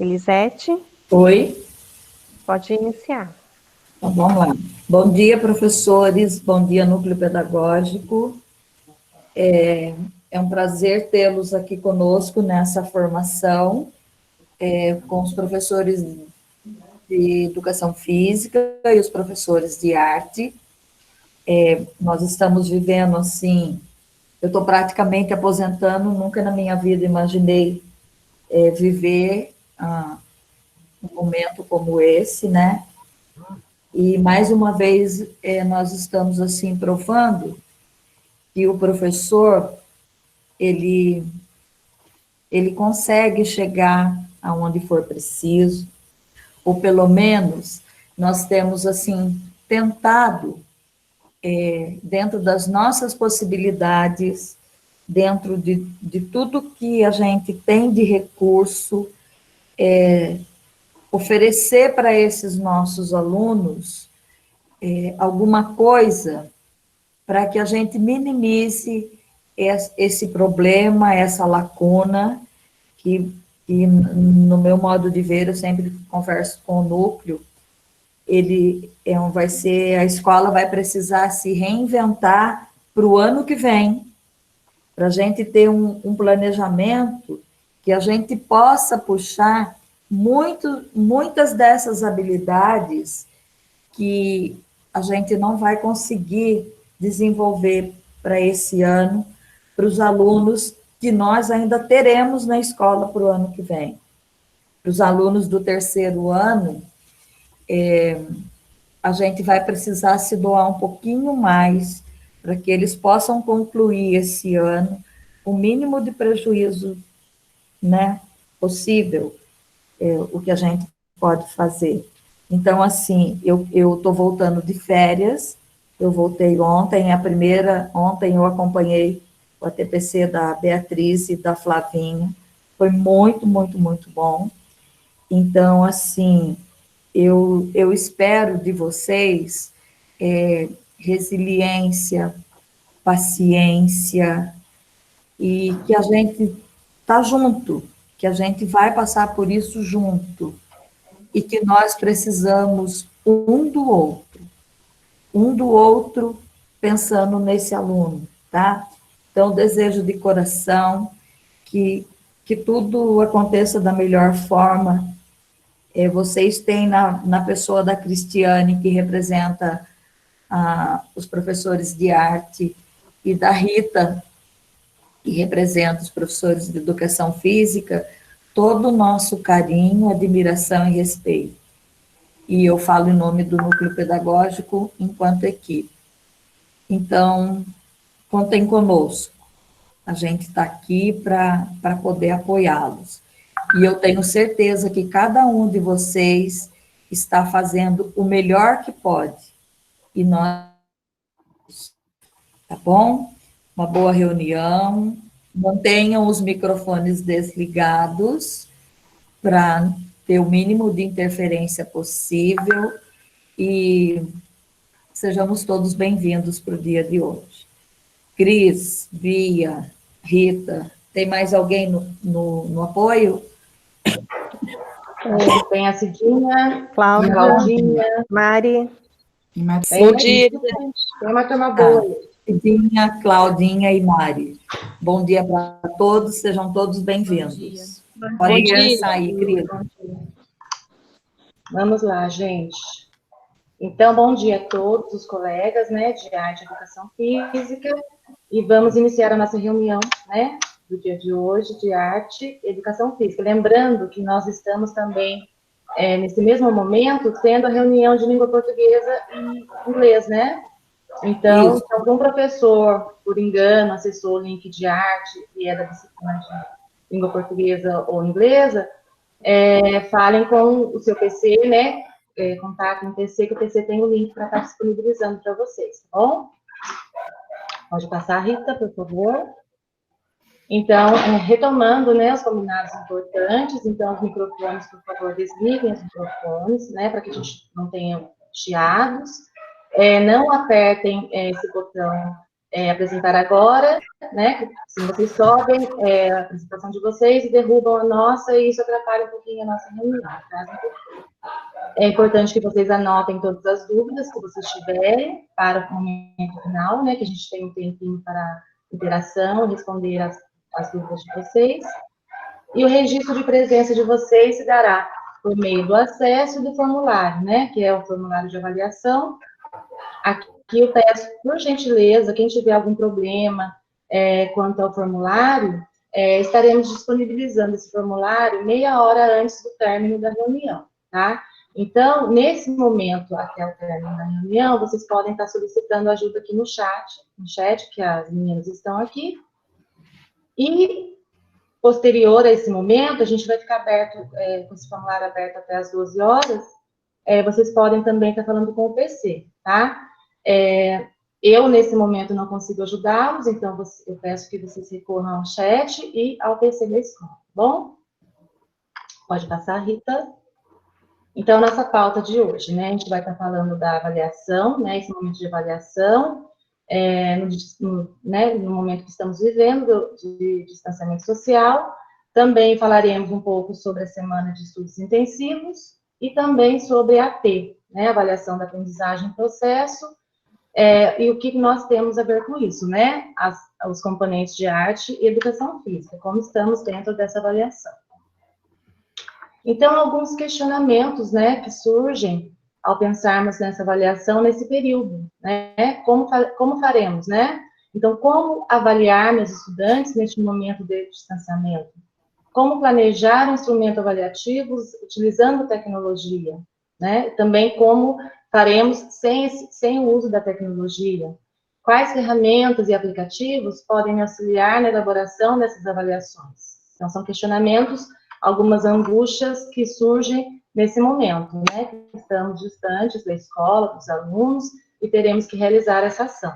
Elisete, Oi, pode iniciar. então vamos lá. Bom dia, professores, bom dia, núcleo pedagógico. É um prazer tê-los aqui conosco nessa formação, com os professores de educação física e os professores de arte. Nós estamos vivendo assim, eu estou praticamente aposentando, nunca na minha vida imaginei viver um momento como esse, né? E mais uma vez nós estamos assim provando que o professor ele ele consegue chegar aonde for preciso, ou pelo menos nós temos assim tentado dentro das nossas possibilidades, dentro de tudo que a gente tem de recurso, oferecer para esses nossos alunos alguma coisa para que a gente minimize esse problema, essa lacuna, que no meu modo de ver, eu sempre converso com o núcleo, vai ser, a escola vai precisar se reinventar para o ano que vem, para a gente ter um planejamento que a gente possa puxar muitas dessas habilidades que a gente não vai conseguir desenvolver para esse ano, para os alunos que nós ainda teremos na escola para o ano que vem. Para os alunos do terceiro ano, a gente vai precisar se doar um pouquinho mais para que eles possam concluir esse ano o mínimo de prejuízo, né, possível, o que a gente pode fazer. Então, assim, eu estou voltando de férias, eu voltei ontem, ontem eu acompanhei o ATPC da Beatriz e da Flavinha, foi muito, muito, muito bom. Então, assim, eu espero de vocês resiliência, paciência, e que a gente está junto, que a gente vai passar por isso junto, e que nós precisamos um do outro, pensando nesse aluno, tá? Então, desejo de coração que tudo aconteça da melhor forma. Vocês têm na pessoa da Cristiane, que representa os professores de arte, e da Rita, que representa os professores de educação física, todo o nosso carinho, admiração e respeito. E eu falo em nome do núcleo pedagógico enquanto equipe. Então, contem conosco. A gente está aqui para poder apoiá-los. E eu tenho certeza que cada um de vocês está fazendo o melhor que pode. E nós, tá bom? Uma boa reunião. Mantenham os microfones desligados para ter o mínimo de interferência possível e sejamos todos bem-vindos para o dia de hoje. Cris, Bia, Rita, tem mais alguém no apoio? Tem a Cidinha, Cláudia, Claudinha, Mari. Bom dia. Tem uma turma boa aí. Cidinha, Claudinha e Mari. Bom dia para todos, sejam todos bem-vindos. Pode começar aí, Cris. Vamos lá, gente. Então, bom dia a todos os colegas, né, de arte e educação física, e vamos iniciar a nossa reunião, né, do dia de hoje, de arte e educação física. Lembrando que nós estamos também, nesse mesmo momento, tendo a reunião de língua portuguesa e inglês, né? Então, se algum professor, por engano, acessou o link de arte e é da disciplina de língua portuguesa ou inglesa, falem com o seu PC, né? Contato no PC, que o PC tem o link para estar disponibilizando para vocês, tá bom? Pode passar, Rita, por favor. Então, retomando, né, os combinados importantes, então, os microfones, por favor, desliguem os microfones, né, para que a gente não tenha chiados. Não apertem esse botão apresentar agora, né? Assim, vocês sobem a apresentação de vocês e derrubam a nossa, e isso atrapalha um pouquinho a nossa reunião, tá? É importante que vocês anotem todas as dúvidas que vocês tiverem para o momento final, né? Que a gente tem um tempinho para interação, responder as dúvidas de vocês. E o registro de presença de vocês se dará por meio do acesso do formulário, né? Que é o formulário de avaliação. Aqui eu peço, por gentileza, quem tiver algum problema quanto ao formulário, estaremos disponibilizando esse formulário meia hora antes do término da reunião, tá? Então, nesse momento, até o término da reunião, vocês podem estar solicitando ajuda aqui no chat, que as meninas estão aqui. E, posterior a esse momento, a gente vai ficar aberto, com esse formulário aberto até as 12 horas, vocês podem também estar falando com o PC, tá? Eu, nesse momento, não consigo ajudá-los, então eu peço que vocês recorram ao chat e ao PC da escola, tá bom? Pode passar, Rita. Então, nossa pauta de hoje, né? A gente vai estar falando da avaliação, né? Esse momento de avaliação, no momento que estamos vivendo, de distanciamento social. Também falaremos um pouco sobre a semana de estudos intensivos e também sobre a AT, né? Avaliação da aprendizagem em processo, e o que nós temos a ver com isso, né? Os componentes de arte e educação física, como estamos dentro dessa avaliação. Então, alguns questionamentos, né, que surgem ao pensarmos nessa avaliação nesse período, né? Como faremos, né? Então, como avaliar meus estudantes neste momento de distanciamento? Como planejar um instrumento avaliativo utilizando tecnologia, né? Também como faremos sem o uso da tecnologia? Quais ferramentas e aplicativos podem me auxiliar na elaboração dessas avaliações? Então, são questionamentos, algumas angústias que surgem nesse momento, né? Estamos distantes da escola, dos alunos, e teremos que realizar essa ação.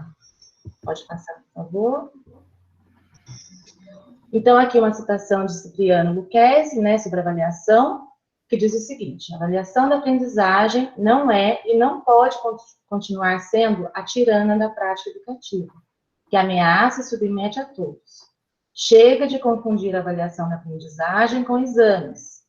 Pode passar, por favor. Então, aqui uma citação de Cipriano Lucchesi, né, sobre avaliação, que diz o seguinte: a avaliação da aprendizagem não é e não pode continuar sendo a tirana da prática educativa, que ameaça e submete a todos. Chega de confundir a avaliação da aprendizagem com exames.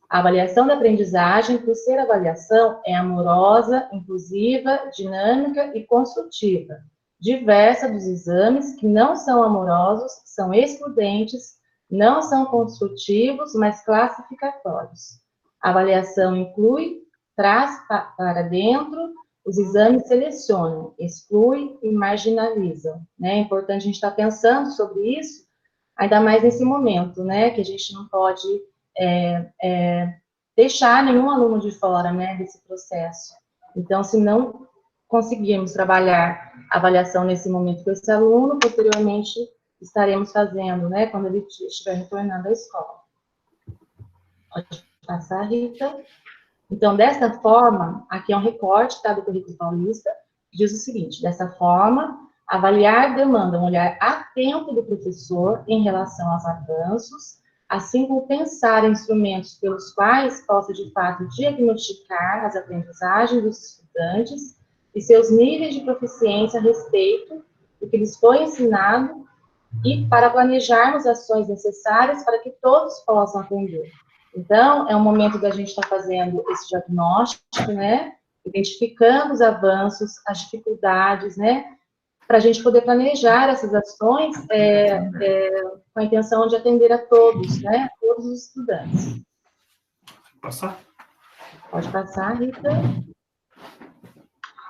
A avaliação da aprendizagem, por ser avaliação, é amorosa, inclusiva, dinâmica e construtiva, diversa dos exames que não são amorosos, são excludentes, não são construtivos, mas classificatórios. A avaliação inclui, traz para dentro, os exames selecionam, excluem e marginalizam, né? É importante a gente estar pensando sobre isso, ainda mais nesse momento, né, que a gente não pode deixar nenhum aluno de fora, né, desse processo. Então, se não conseguirmos trabalhar a avaliação nesse momento com esse aluno, posteriormente estaremos fazendo, né, quando ele estiver retornando à escola. Pode passar, Rita. Então, dessa forma, aqui é um recorte, tá, do Currículo Paulista, que diz o seguinte: dessa forma, avaliar demanda um olhar atento do professor em relação aos avanços, assim como pensar em instrumentos pelos quais possa, de fato, diagnosticar as aprendizagens dos estudantes e seus níveis de proficiência a respeito do que lhes foi ensinado e para planejarmos ações necessárias para que todos possam aprender. Então, é um momento da gente estar fazendo esse diagnóstico, né, identificando os avanços, as dificuldades, né, para a gente poder planejar essas ações com a intenção de atender a todos, né, todos os estudantes. Passar? Pode passar, Rita.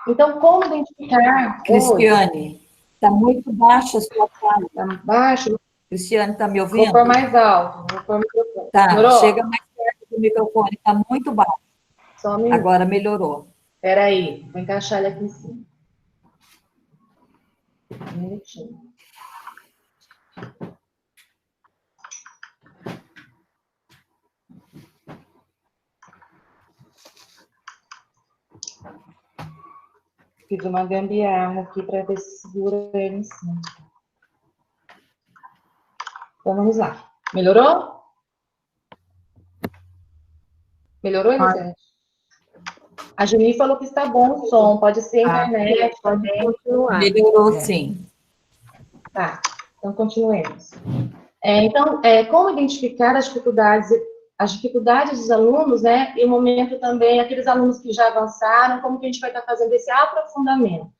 Então, como identificar... Cristiane, está muito baixa a sua fala. Está baixo? Cristiane, está me ouvindo? Vou pôr mais alto, vou pôr o microfone. Tá, Melhorou? chega mais perto do microfone, está muito baixo. Só um minuto. Agora melhorou. Espera aí, vou encaixar ele aqui em cima. Um minutinho. Fiz uma gambiarra aqui para ver se segura ele em cima. Então, vamos lá. Melhorou? Melhorou, Elisete? A Juni falou que está bom o som, pode ser a internet, Pode continuar. Melhorou, sim. Tá, então continuemos. Então, como identificar as dificuldades dos alunos, né, e o momento também, aqueles alunos que já avançaram, como que a gente vai estar fazendo esse aprofundamento.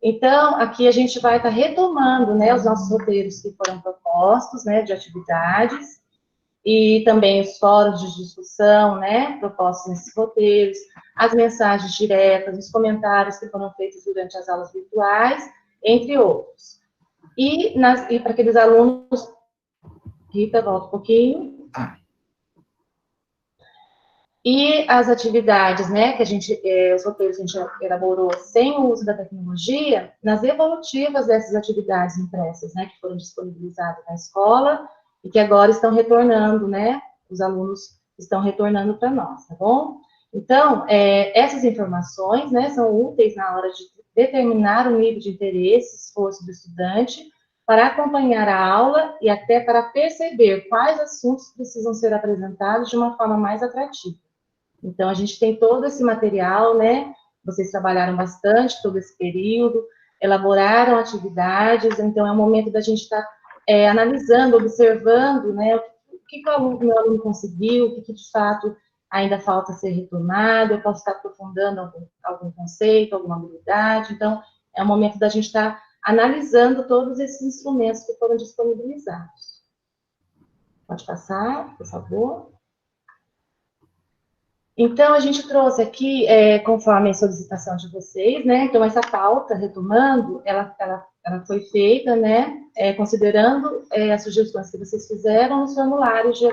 Então, aqui a gente vai estar retomando, né, os nossos roteiros que foram propostos, né, de atividades, e também os fóruns de discussão, né, propostos nesses roteiros, as mensagens diretas, os comentários que foram feitos durante as aulas virtuais, entre outros. E para aqueles alunos... Rita, volta um pouquinho. E as atividades, né, que os roteiros que a gente elaborou sem o uso da tecnologia, nas evolutivas dessas atividades impressas, né, que foram disponibilizadas na escola e que agora estão retornando, né, os alunos estão retornando para nós, tá bom? Então, essas informações, né, são úteis na hora de determinar o nível de interesse, esforço do estudante, para acompanhar a aula e até para perceber quais assuntos precisam ser apresentados de uma forma mais atrativa. Então, a gente tem todo esse material, né? Vocês trabalharam bastante todo esse período, elaboraram atividades, então é o momento da gente estar analisando, observando, né? O que o meu aluno conseguiu, o que de fato ainda falta ser retomado, eu posso estar aprofundando algum conceito, alguma habilidade, então é o momento da gente estar analisando todos esses instrumentos que foram disponibilizados. Pode passar, por favor. Então, a gente trouxe aqui, conforme a solicitação de vocês, né, então essa pauta, retomando, ela foi feita, né, considerando as sugestões que vocês fizeram nos formulários de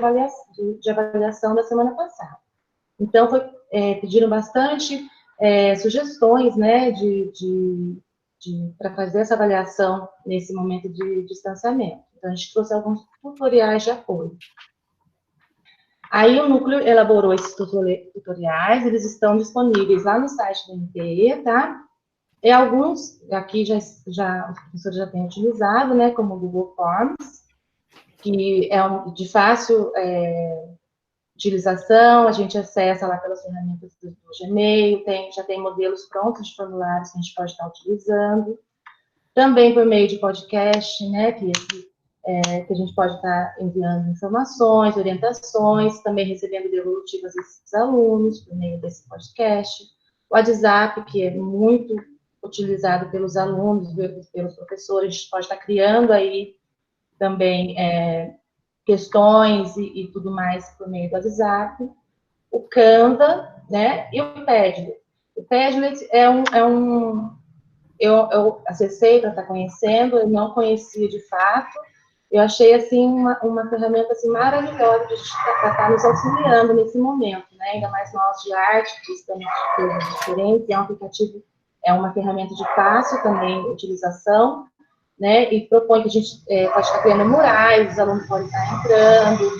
avaliação da semana passada. Então, pediram bastante sugestões, né, para fazer essa avaliação nesse momento de distanciamento. Então, a gente trouxe alguns tutoriais de apoio. Aí o núcleo elaborou esses tutoriais, eles estão disponíveis lá no site do NPE, tá? E alguns, aqui os professores já têm utilizado, né, como o Google Forms, que é de fácil utilização, a gente acessa lá pelas ferramentas do Gmail, já tem modelos prontos de formulários que a gente pode estar utilizando. Também por meio de podcast, né, que a gente pode estar enviando informações, orientações, também recebendo devolutivas desses alunos por meio desse podcast. O WhatsApp, que é muito utilizado pelos alunos, pelos professores, a gente pode estar criando aí também questões e tudo mais por meio do WhatsApp. O Canva, né, e o Padlet. O Padlet eu acessei para estar conhecendo, eu não conhecia de fato. Eu achei, assim, uma ferramenta, assim, maravilhosa de estar nos auxiliando nesse momento, né? Ainda mais nós de arte, que estamos de coisas diferentes, é um aplicativo, é uma ferramenta de fácil também utilização, né? E propõe que a gente pode estar criando murais, os alunos podem estar entrando,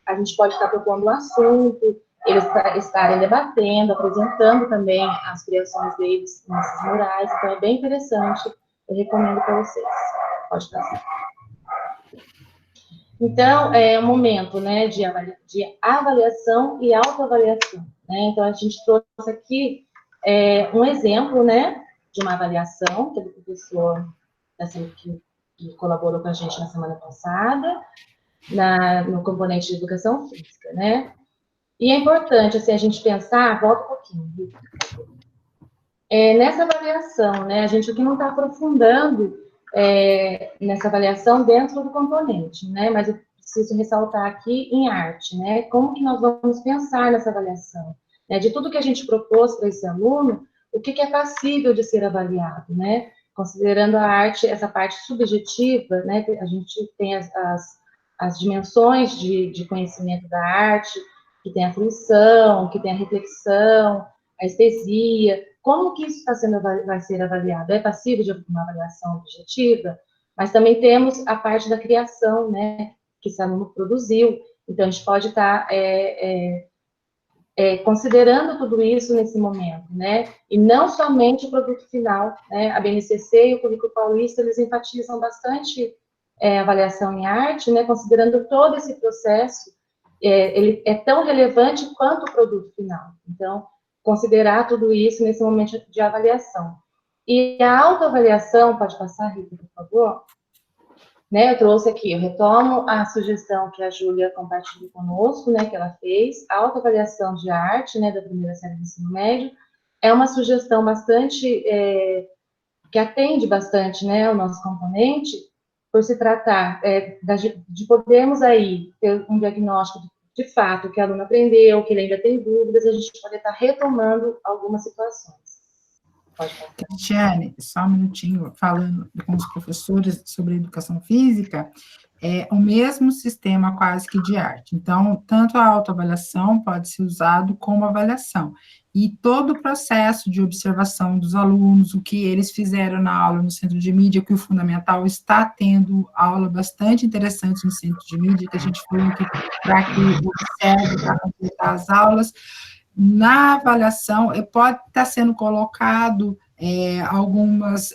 a gente pode estar propondo um assunto, eles estarem debatendo, apresentando também as criações deles nesses murais, então é bem interessante, eu recomendo para vocês. Pode passar. Então, é um momento, né, de avaliação e autoavaliação, né? Então, a gente trouxe aqui um exemplo, né, de uma avaliação que o professor que colaborou com a gente na semana passada, no componente de educação física, né? E é importante, assim, a gente pensar, volta um pouquinho, nessa avaliação, né, a gente aqui não está aprofundando nessa avaliação dentro do componente, né, mas eu preciso ressaltar aqui em arte, né, como que nós vamos pensar nessa avaliação, né, de tudo que a gente propôs para esse aluno, o que é passível de ser avaliado, né, considerando a arte, essa parte subjetiva, né, a gente tem as dimensões de conhecimento da arte, que tem a fruição, que tem a reflexão, a estesia, como que isso vai ser avaliado? É passível de uma avaliação objetiva? Mas também temos a parte da criação, né, que esse aluno produziu. Então, a gente pode estar considerando tudo isso nesse momento, né? E não somente o produto final, né? A BNCC e o Currículo Paulista, eles enfatizam bastante a avaliação em arte, né? Considerando todo esse processo, ele é tão relevante quanto o produto final. Então, considerar tudo isso nesse momento de avaliação. E a autoavaliação, pode passar, Rita, por favor? Né, eu trouxe aqui, eu retomo a sugestão que a Júlia compartilhou conosco, né, que ela fez, a autoavaliação de arte, né, da primeira série do ensino médio, é uma sugestão bastante, que atende bastante, né, o nosso componente, por se tratar de podermos aí ter um diagnóstico de fato, que o aluno aprendeu, que ele ainda tem dúvidas, a gente poder estar retomando algumas situações. Cristiane, só um minutinho, falando com os professores sobre educação física, é o mesmo sistema quase que de arte. Então, tanto a autoavaliação pode ser usado como avaliação. E todo o processo de observação dos alunos, o que eles fizeram na aula no Centro de Mídia, que o Fundamental está tendo aula bastante interessante no Centro de Mídia, que a gente falou aqui para que observe, para completar as aulas. Na avaliação, pode estar sendo colocado algumas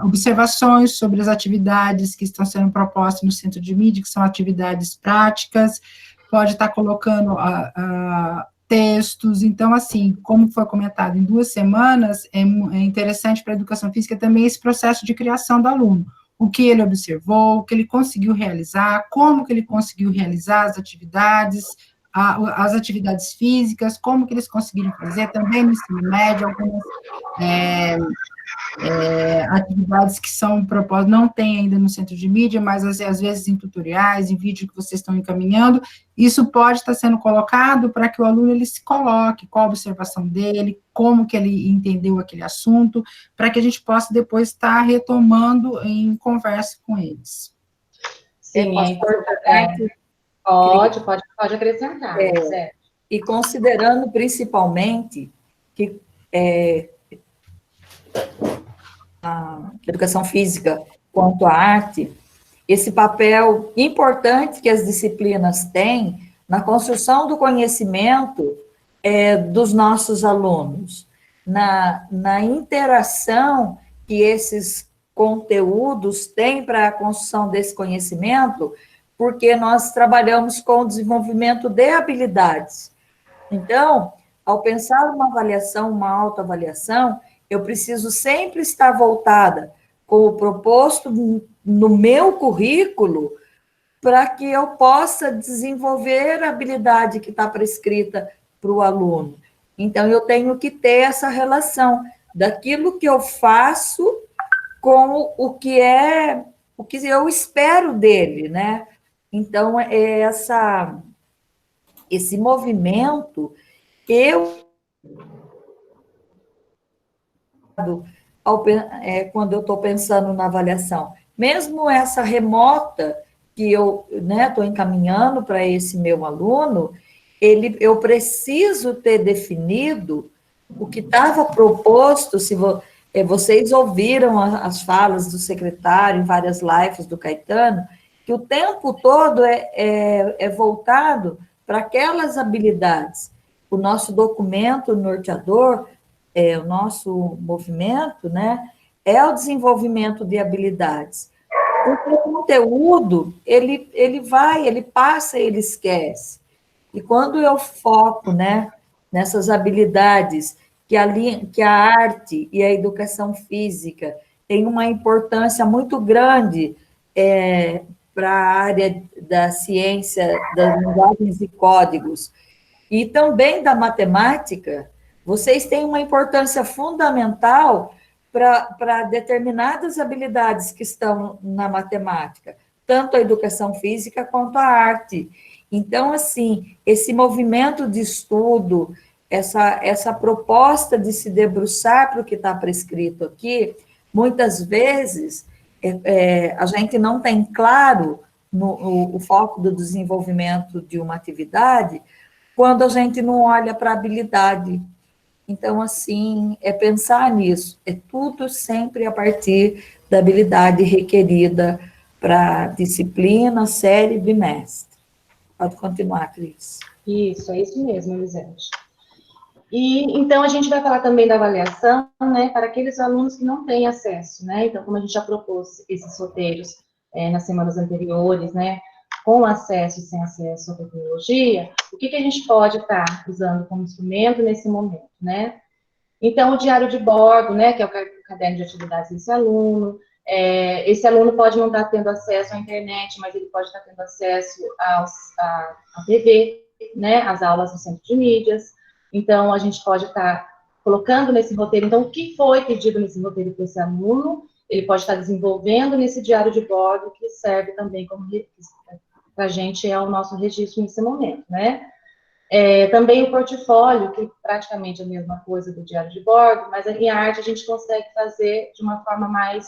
observações sobre as atividades que estão sendo propostas no Centro de Mídia, que são atividades práticas, pode estar colocando textos. Então, assim, como foi comentado, em 2 semanas, é interessante para a educação física também esse processo de criação do aluno, o que ele observou, o que ele conseguiu realizar, como que ele conseguiu realizar as atividades físicas, como que eles conseguiram fazer, também no ensino médio, algumas atividades que são propostas, não tem ainda no Centro de Mídia, mas às vezes em tutoriais, em vídeo que vocês estão encaminhando, isso pode estar sendo colocado para que o aluno ele se coloque, qual a observação dele, como que ele entendeu aquele assunto, para que a gente possa depois estar retomando em conversa com eles. Sim, é importante. Pode acrescentar. E considerando principalmente que a educação física quanto à arte, esse papel importante que as disciplinas têm na construção do conhecimento dos nossos alunos, na interação que esses conteúdos têm para a construção desse conhecimento, porque nós trabalhamos com o desenvolvimento de habilidades. Então, ao pensar uma avaliação, uma autoavaliação, eu preciso sempre estar voltada com o proposto no meu currículo para que eu possa desenvolver a habilidade que está prescrita para o aluno. Então, eu tenho que ter essa relação daquilo que eu faço com o que eu espero dele, né? Então, esse movimento, quando eu estou pensando na avaliação, mesmo essa remota que eu estou encaminhando para esse meu aluno, eu preciso ter definido o que estava proposto. Se vocês ouviram as falas do secretário em várias lives do Caetano, que o tempo todo é voltado para aquelas habilidades. O nosso documento norteador, o nosso movimento, né, é o desenvolvimento de habilidades. Porque o conteúdo, ele passa e ele esquece. E quando eu foco, né, nessas habilidades, que a arte e a educação física têm uma importância muito grande para a área da ciência, das linguagens e códigos, e também da matemática, vocês têm uma importância fundamental para determinadas habilidades que estão na matemática, tanto a educação física quanto a arte. Então, assim, esse movimento de estudo, essa proposta de se debruçar para o que está prescrito aqui, muitas vezes a gente não tem claro o foco do desenvolvimento de uma atividade quando a gente não olha para a habilidade. Então, assim, pensar nisso. É tudo sempre a partir da habilidade requerida para disciplina, série e bimestre. Pode continuar, Cris. Isso, é isso mesmo, Elisete. E, então, a gente vai falar também da avaliação, né, para aqueles alunos que não têm acesso, né? Então, como a gente já propôs esses roteiros nas semanas anteriores, né, com acesso e sem acesso à tecnologia, o que a gente pode estar usando como instrumento nesse momento, né? Então, o diário de bordo, né, que é o caderno de atividades desse aluno pode não estar tendo acesso à internet, mas ele pode estar tendo acesso à TV, né, às aulas no centro de mídias. Então, a gente pode estar colocando nesse roteiro, então, o que foi pedido nesse roteiro para esse aluno, ele pode estar desenvolvendo nesse diário de bordo, que serve também como para a gente, é o nosso registro nesse momento, né? Também o portfólio, que praticamente é a mesma coisa do diário de bordo, mas em arte a gente consegue fazer de uma forma mais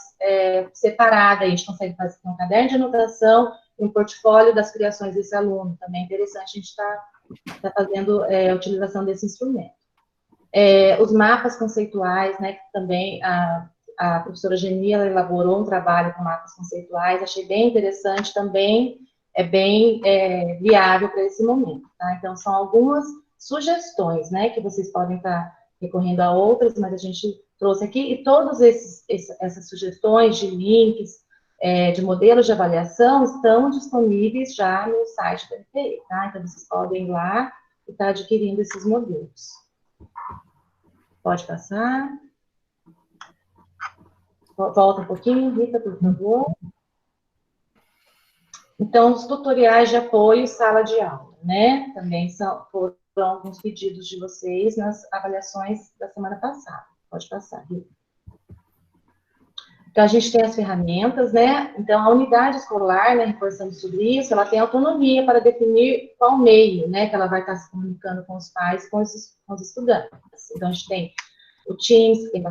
separada, a gente consegue fazer um caderno de anotação e um portfólio das criações desse aluno, também é interessante a gente estar fazendo a utilização desse instrumento. Os mapas conceituais, né, que também a professora Geni, ela elaborou um trabalho com mapas conceituais, achei bem interessante também, é bem viável para esse momento, tá? Então, são algumas sugestões, né, que vocês podem estar recorrendo a outras, mas a gente trouxe aqui, e todas essas sugestões de links, de modelos de avaliação, estão disponíveis já no site do MPE, tá? Então, vocês podem ir lá e estar adquirindo esses modelos. Pode passar. Volta um pouquinho, Rita, por favor. Então, os tutoriais de apoio sala de aula, né? Também foram alguns pedidos de vocês nas avaliações da semana passada. Pode passar, Rita. Então, a gente tem as ferramentas, né? Então, a unidade escolar, né, reforçando sobre isso, ela tem autonomia para definir qual meio, né, que ela vai estar se comunicando com os pais, com os estudantes. Então, a gente tem o Teams, que tem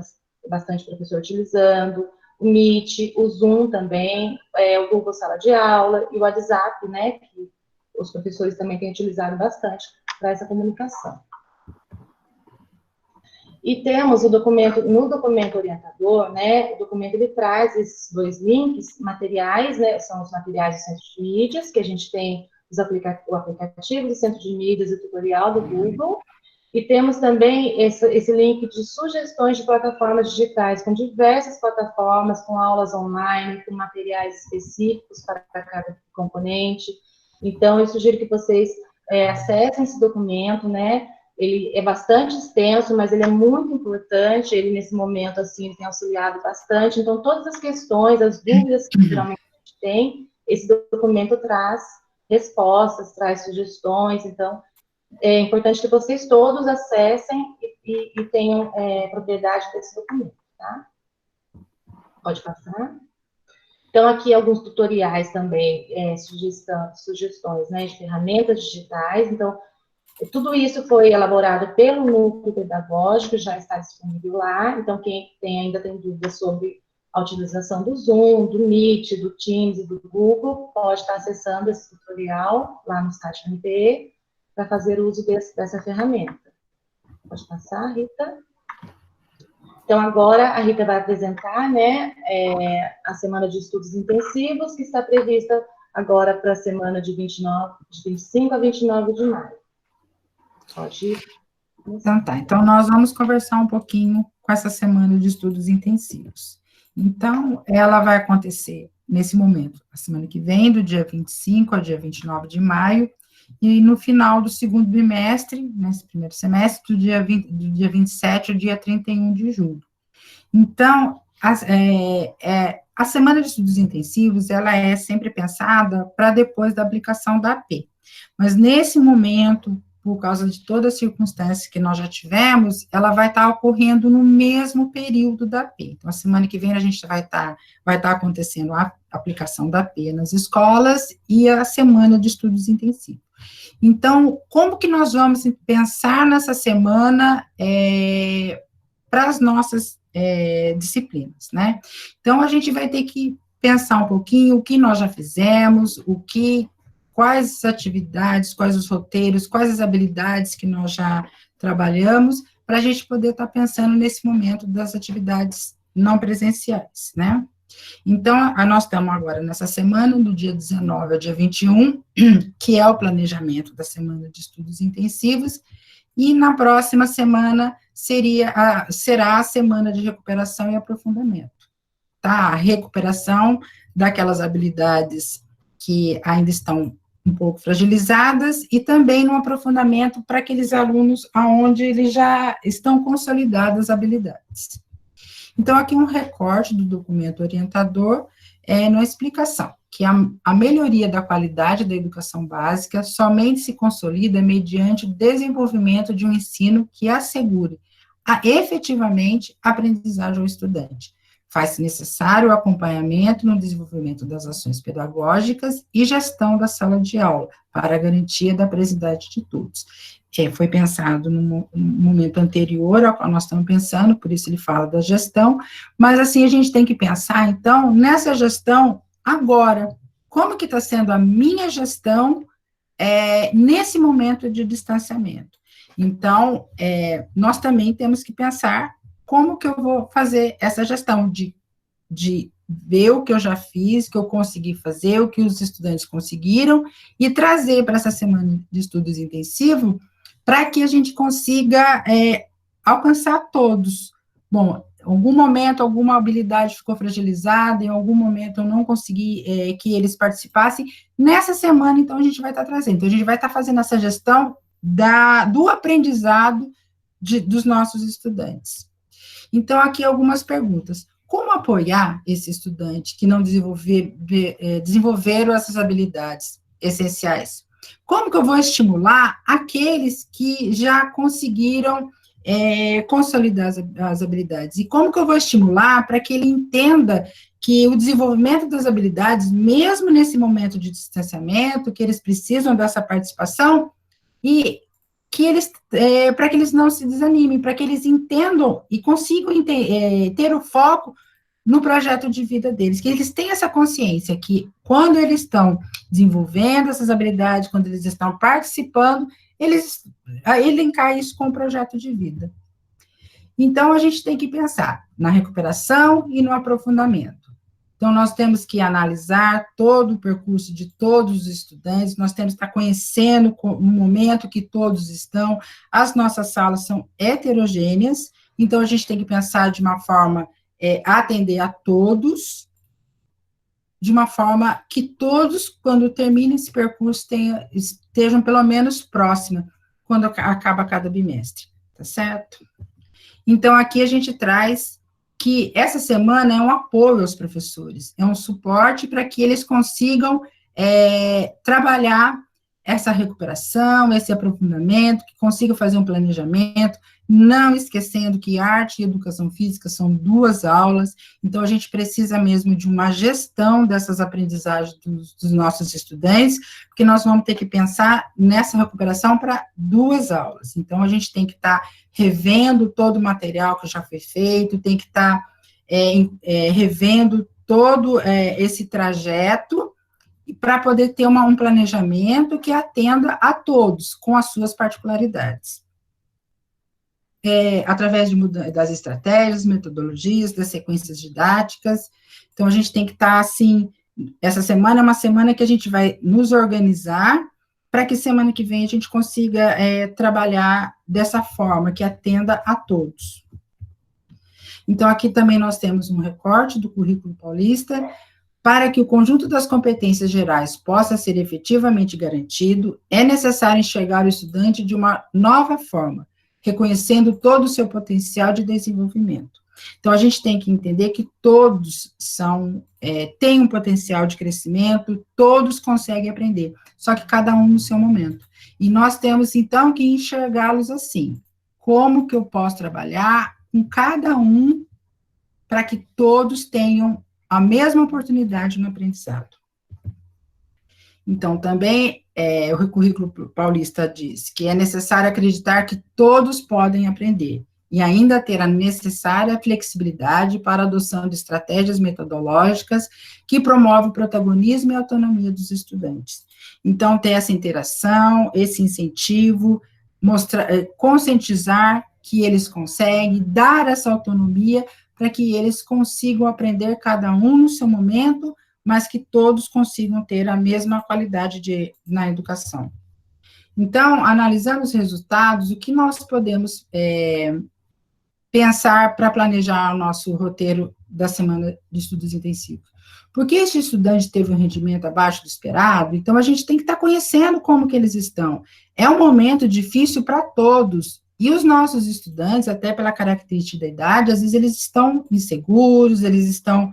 bastante professor utilizando, o Meet, o Zoom também, o Google Sala de Aula e o WhatsApp, né, que os professores também têm utilizado bastante para essa comunicação. E temos no documento orientador, né, o documento ele traz esses dois links, materiais, né, são os materiais do Centro de Mídias, que a gente tem o aplicativo do Centro de Mídias e o tutorial do Google, e temos também esse link de sugestões de plataformas digitais, com diversas plataformas, com aulas online, com materiais específicos para cada componente. Então, eu sugiro que vocês acessem esse documento, né? Ele é bastante extenso, mas ele é muito importante, ele nesse momento, assim, ele tem auxiliado bastante. Então, todas as questões, as dúvidas que geralmente a gente tem, esse documento traz respostas, traz sugestões, então, é importante que vocês todos acessem e tenham propriedade desse documento, tá? Pode passar. Então, aqui alguns tutoriais também, sugestões, né, de ferramentas digitais. Então, tudo isso foi elaborado pelo núcleo pedagógico, já está disponível lá. Então, quem ainda tem dúvidas sobre a utilização do Zoom, do Meet, do Teams e do Google, pode estar acessando esse tutorial lá no site do MPE para fazer uso dessa ferramenta. Pode passar, Rita. Então, agora a Rita vai apresentar, né, a semana de estudos intensivos, que está prevista agora para a semana de 25 a 29 de maio. Pode ir. Então tá, então nós vamos conversar um pouquinho com essa semana de estudos intensivos. Então, ela vai acontecer nesse momento, a semana que vem, do dia 25 ao dia 29 de maio, e no final do segundo bimestre, nesse primeiro semestre, do dia 27 ao dia 31 de julho. Então, a semana de estudos intensivos, ela é sempre pensada para depois da aplicação da AP. Mas, nesse momento, por causa de toda a circunstância que nós já tivemos, ela vai estar ocorrendo no mesmo período da AP. Então, a semana que vem a gente vai estar acontecendo a aplicação da AP nas escolas e a semana de estudos intensivos. Então, como que nós vamos pensar nessa semana para as nossas disciplinas, né? Então, a gente vai ter que pensar um pouquinho o que nós já fizemos, quais as atividades, quais os roteiros, quais as habilidades que nós já trabalhamos, para a gente poder estar pensando nesse momento das atividades não presenciais, né? Então, nós estamos agora nessa semana, do dia 19 ao dia 21, que é o planejamento da semana de estudos intensivos, e na próxima semana será a semana de recuperação e aprofundamento, tá? A recuperação daquelas habilidades que ainda estão um pouco fragilizadas, e também no aprofundamento para aqueles alunos onde eles já estão consolidadas as habilidades. Então, aqui um recorte do documento orientador, na explicação, que a melhoria da qualidade da educação básica somente se consolida mediante o desenvolvimento de um ensino que assegure efetivamente a aprendizagem ao estudante. Faz-se necessário o acompanhamento no desenvolvimento das ações pedagógicas e gestão da sala de aula, para a garantia da aprendizagem de todos. Foi pensado no momento anterior ao qual nós estamos pensando, por isso ele fala da gestão, mas assim a gente tem que pensar, então, nessa gestão agora. Como que está sendo a minha gestão nesse momento de distanciamento? Então, nós também temos que pensar como que eu vou fazer essa gestão de ver o que eu já fiz, o que eu consegui fazer, o que os estudantes conseguiram, e trazer para essa semana de estudos intensivos, para que a gente consiga alcançar todos. Bom, em algum momento, alguma habilidade ficou fragilizada, em algum momento eu não consegui que eles participassem, nessa semana, então, a gente vai estar trazendo. Então, a gente vai estar fazendo essa gestão do aprendizado dos nossos estudantes. Então, aqui algumas perguntas. Como apoiar esse estudante que não desenvolveram essas habilidades essenciais? Como que eu vou estimular aqueles que já conseguiram consolidar as habilidades? E como que eu vou estimular para que ele entenda que o desenvolvimento das habilidades, mesmo nesse momento de distanciamento, que eles precisam dessa participação, e que para que eles não se desanimem, para que eles entendam e consigam ter o foco no projeto de vida deles, que eles tenham essa consciência que quando eles estão desenvolvendo essas habilidades, quando eles estão participando, eles elencar isso com o projeto de vida. Então, a gente tem que pensar na recuperação e no aprofundamento. Então, nós temos que analisar todo o percurso de todos os estudantes, nós temos que estar conhecendo no momento que todos estão, as nossas salas são heterogêneas, então a gente tem que pensar de uma forma atender a todos, de uma forma que todos, quando terminem esse percurso, estejam pelo menos próximos, quando acaba cada bimestre, tá certo? Então, aqui a gente traz que essa semana é um apoio aos professores, é um suporte para que eles consigam trabalhar essa recuperação, esse aprofundamento, que consigam fazer um planejamento, não esquecendo que arte e educação física são 2 aulas, então a gente precisa mesmo de uma gestão dessas aprendizagens dos nossos estudantes, porque nós vamos ter que pensar nessa recuperação para 2 aulas, então a gente tem que estar revendo todo o material que já foi feito, tem que estar revendo todo esse trajeto, para poder ter um planejamento que atenda a todos, com as suas particularidades. Através das estratégias, metodologias, das sequências didáticas. Então, a gente tem que estar, assim, essa semana é uma semana que a gente vai nos organizar, para que semana que vem a gente consiga trabalhar dessa forma, que atenda a todos. Então, aqui também nós temos um recorte do currículo paulista. Para que o conjunto das competências gerais possa ser efetivamente garantido, é necessário enxergar o estudante de uma nova forma, reconhecendo todo o seu potencial de desenvolvimento. Então, a gente tem que entender que todos têm um potencial de crescimento, todos conseguem aprender, só que cada um no seu momento. E nós temos, então, que enxergá-los assim. Como que eu posso trabalhar com cada um para que todos tenham a mesma oportunidade no aprendizado. Então, também, o currículo paulista diz que é necessário acreditar que todos podem aprender, e ainda ter a necessária flexibilidade para a adoção de estratégias metodológicas que promovem o protagonismo e a autonomia dos estudantes. Então, ter essa interação, esse incentivo, conscientizar que eles conseguem, dar essa autonomia, para que eles consigam aprender cada um no seu momento, mas que todos consigam ter a mesma qualidade na educação. Então, analisando os resultados, o que nós podemos pensar para planejar o nosso roteiro da semana de estudos intensivos? Porque esse estudante teve um rendimento abaixo do esperado, então a gente tem que estar conhecendo como que eles estão. É um momento difícil para todos, e os nossos estudantes, até pela característica da idade, às vezes eles estão inseguros, eles estão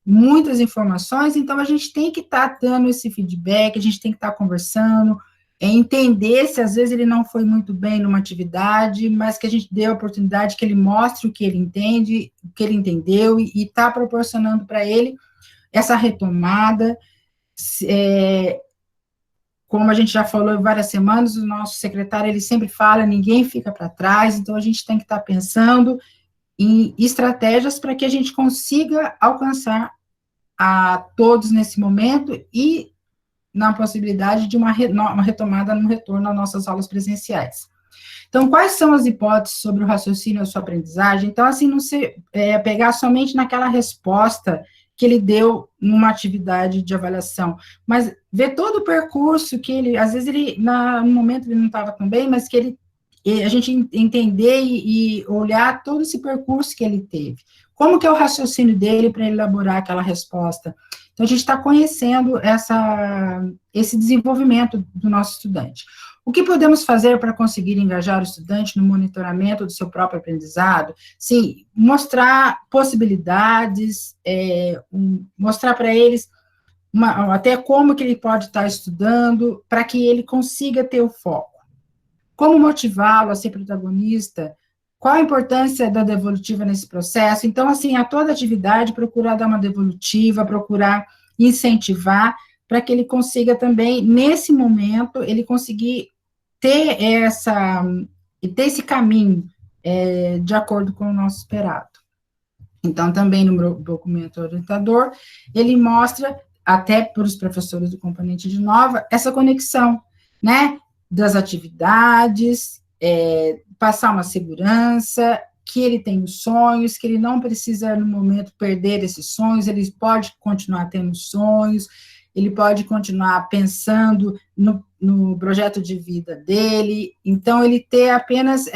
muitas informações, então a gente tem que estar dando esse feedback, a gente tem que estar conversando, entender se às vezes ele não foi muito bem numa atividade, mas que a gente dê a oportunidade que ele mostre o que ele entende, o que ele entendeu, e está proporcionando para ele essa retomada. Como a gente já falou em várias semanas, o nosso secretário, ele sempre fala, ninguém fica para trás, então a gente tem que estar pensando em estratégias para que a gente consiga alcançar a todos nesse momento e na possibilidade de uma retomada no retorno às nossas aulas presenciais. Então, quais são as hipóteses sobre o raciocínio e a sua aprendizagem? Então, assim, não se pegar somente naquela resposta que ele deu numa atividade de avaliação, mas ver todo o percurso que ele, às vezes ele, no momento ele não estava tão bem, mas que a gente entender e olhar todo esse percurso que ele teve. Como que é o raciocínio dele para elaborar aquela resposta? Então, a gente está conhecendo esse desenvolvimento do nosso estudante. O que podemos fazer para conseguir engajar o estudante no monitoramento do seu próprio aprendizado? Sim, mostrar possibilidades, mostrar para eles até como que ele pode estar estudando, para que ele consiga ter o foco. Como motivá-lo a ser protagonista? Qual a importância da devolutiva nesse processo? Então, assim, a toda atividade, procurar dar uma devolutiva, procurar incentivar, para que ele consiga também, nesse momento, ele conseguir ter esse caminho de acordo com o nosso esperado. Então, também no documento orientador, ele mostra, até para os professores do componente de nova, essa conexão, né, das atividades, passar uma segurança, que ele tem os sonhos, que ele não precisa, no momento, perder esses sonhos, ele pode continuar tendo sonhos, ele pode continuar pensando no projeto de vida dele, então ele ter apenas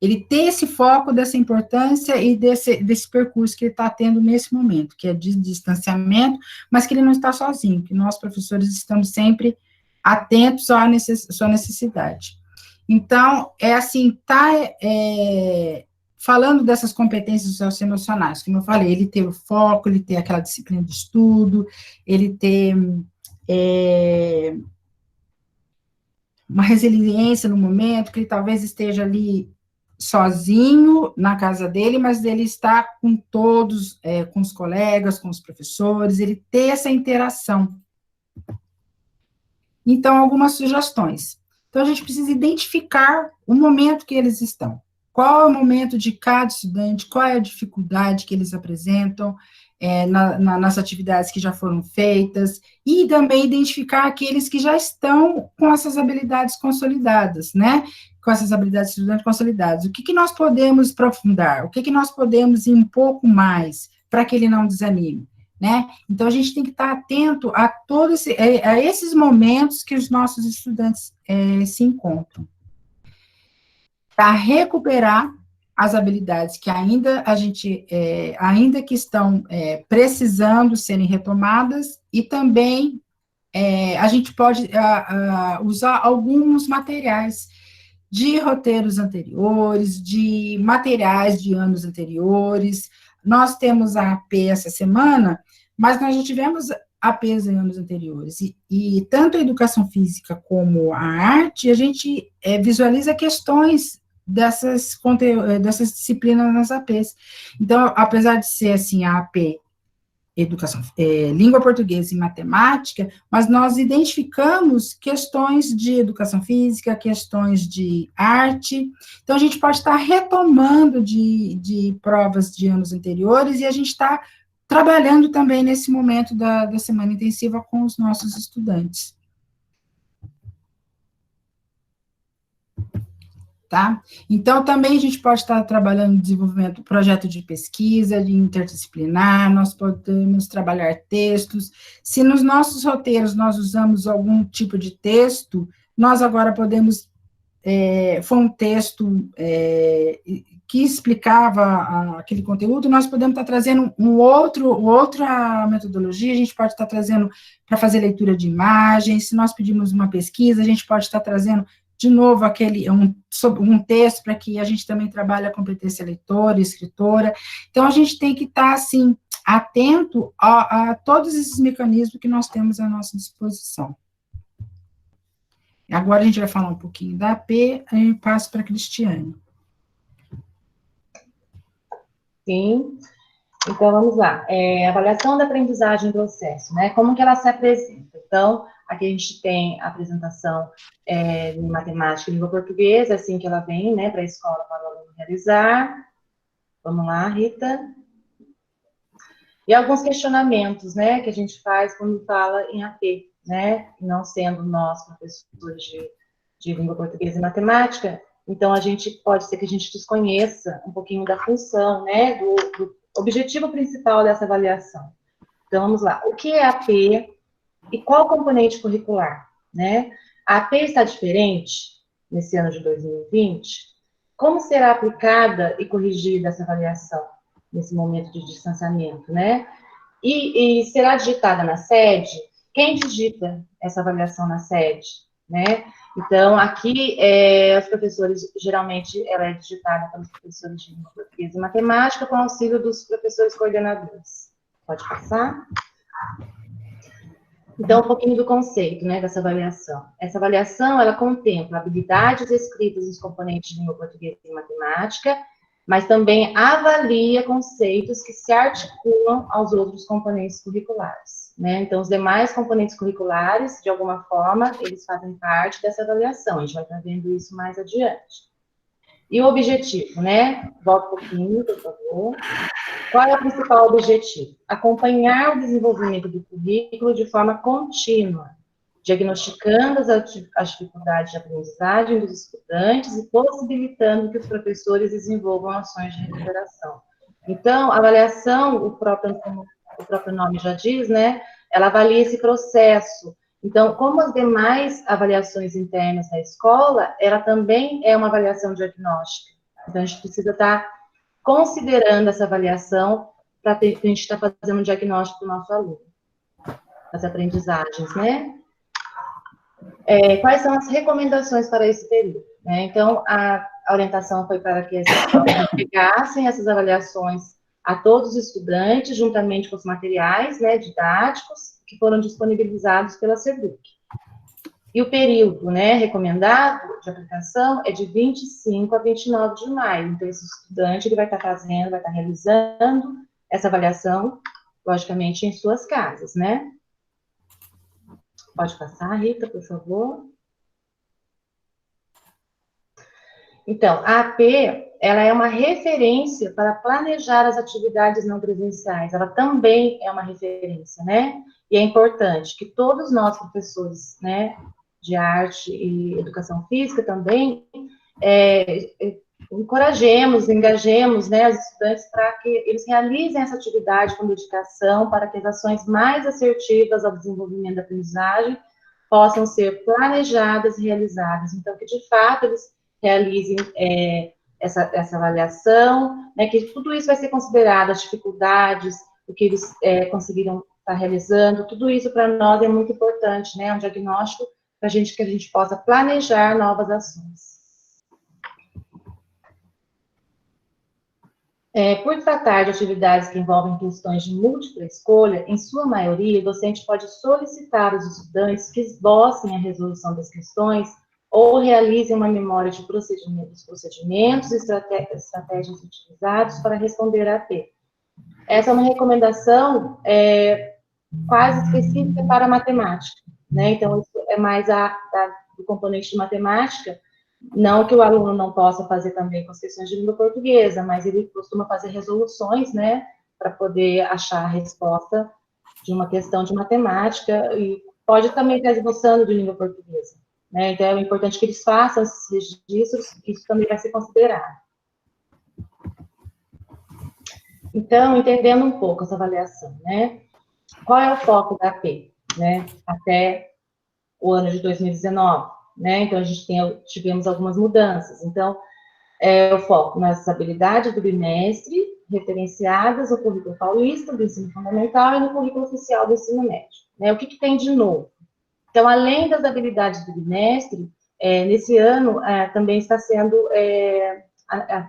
ele ter esse foco dessa importância e desse percurso que ele está tendo nesse momento, que é de distanciamento, mas que ele não está sozinho, que nós, professores, estamos sempre atentos à sua necessidade. Então, falando dessas competências socioemocionais, como eu falei, ele ter o foco, ele ter aquela disciplina de estudo, ele ter uma resiliência no momento, que ele talvez esteja ali sozinho na casa dele, mas ele está com todos, com os colegas, com os professores, ele ter essa interação. Então, algumas sugestões. Então, a gente precisa identificar o momento que eles estão. Qual é o momento de cada estudante, qual é a dificuldade que eles apresentam nas atividades que já foram feitas, e também identificar aqueles que já estão com essas habilidades consolidadas, né? Com essas habilidades de estudante consolidadas. O que nós podemos aprofundar? O que nós podemos ir um pouco mais para que ele não desanime? Né? Então, a gente tem que estar atento a esses momentos que os nossos estudantes se encontram, para recuperar as habilidades que ainda que estão precisando serem retomadas, e também a gente pode usar alguns materiais de roteiros anteriores, de materiais de anos anteriores. Nós temos a AP essa semana, mas nós já tivemos APs em anos anteriores, e tanto a educação física como a arte, a gente visualiza questões dessas disciplinas nas APs. Então, apesar de ser, assim, a AP, educação, língua portuguesa e matemática, mas nós identificamos questões de educação física, questões de arte, então a gente pode estar retomando de provas de anos anteriores, e a gente está trabalhando também nesse momento da semana intensiva com os nossos estudantes. Tá? Então, também a gente pode estar trabalhando no desenvolvimento do projeto de pesquisa, de interdisciplinar, nós podemos trabalhar textos. Se nos nossos roteiros nós usamos algum tipo de texto, nós agora podemos foi um texto que explicava aquele conteúdo, nós podemos estar trazendo outra metodologia, a gente pode estar trazendo para fazer leitura de imagens, se nós pedimos uma pesquisa, a gente pode estar trazendo de novo um texto para que a gente também trabalhe a competência leitora, escritora. Então, a gente tem que estar, assim, atento a todos esses mecanismos que nós temos à nossa disposição. Agora a gente vai falar um pouquinho da AP, aí eu passo para a Cristiane. Sim, então vamos lá. Avaliação da aprendizagem do processo, né? Como que ela se apresenta? Então, aqui a gente tem a apresentação em matemática e língua portuguesa, assim que ela vem, né, para a escola para o aluno realizar. Vamos lá, Rita. E alguns questionamentos, né, que a gente faz quando fala em AP, né, não sendo nós professores de língua portuguesa e matemática, então pode ser que a gente desconheça um pouquinho da função, né, do objetivo principal dessa avaliação. Então, vamos lá. O que é AP e qual componente curricular, né? A AP está diferente nesse ano de 2020? Como será aplicada e corrigida essa avaliação nesse momento de distanciamento, né? E será digitada na sede? Quem digita essa avaliação na sede, né? Então, aqui, os professores, geralmente, ela é digitada pelos professores de língua portuguesa e matemática, com auxílio dos professores coordenadores. Pode passar? Então, um pouquinho do conceito, né, dessa avaliação. Essa avaliação, ela contempla habilidades escritas nos componentes de língua portuguesa e matemática, mas também avalia conceitos que se articulam aos outros componentes curriculares, né? Então, os demais componentes curriculares, de alguma forma, eles fazem parte dessa avaliação. A gente vai estar vendo isso mais adiante. E o objetivo, né? Volta um pouquinho, por favor. Qual é o principal objetivo? Acompanhar o desenvolvimento do currículo de forma contínua, diagnosticando as dificuldades de aprendizagem dos estudantes e possibilitando que os professores desenvolvam ações de recuperação. Então, a avaliação, como o próprio nome já diz, né, ela avalia esse processo. Então, como as demais avaliações internas da escola, ela também é uma avaliação diagnóstica. Então, a gente precisa estar considerando essa avaliação para a gente estar fazendo um diagnóstico do nosso aluno, das aprendizagens, né? Quais são as recomendações para esse período, né? Então, a orientação foi para que as escolas entregassem essas avaliações a todos os estudantes, juntamente com os materiais, né, didáticos, que foram disponibilizados pela SEDUC. E o período, né, recomendado de aplicação é de 25 a 29 de maio. Então, esse estudante ele vai estar realizando essa avaliação, logicamente, em suas casas, né? Pode passar, Rita, por favor. Então, a AP, ela é uma referência para planejar as atividades não presenciais. Ela também é uma referência, né? E é importante que todos nós, professores, né, de arte e educação física também, encorajemos, engajemos, né, os estudantes para que eles realizem essa atividade com dedicação, para que as ações mais assertivas ao desenvolvimento da aprendizagem possam ser planejadas e realizadas. Então, que de fato eles realizem essa avaliação, né, que tudo isso vai ser considerado, as dificuldades, o que eles conseguiram estar realizando, tudo isso para nós é muito importante, né, um diagnóstico para que a gente possa planejar novas ações. Por tratar de atividades que envolvem questões de múltipla escolha, em sua maioria, o docente pode solicitar aos estudantes que esbocem a resolução das questões ou realizem uma memória de procedimentos e estratégias utilizados para responder a AP. Essa é uma recomendação quase específica para a matemática, né? Então, isso é mais do componente de matemática, não que o aluno não possa fazer também com as questões de língua portuguesa, mas ele costuma fazer resoluções, né, para poder achar a resposta de uma questão de matemática, e pode também estar esboçando de língua portuguesa, né? Então, é importante que eles façam esses registros, que isso também vai ser considerado. Então, entendendo um pouco essa avaliação, né? Qual é o foco da AP, né, até o ano de 2019? né? Então, tivemos algumas mudanças. Então, o foco nas habilidades do bimestre, referenciadas no currículo paulista do ensino fundamental e no currículo oficial do ensino médio. Né? O que tem de novo? Então, além das habilidades do bimestre, nesse ano também está sendo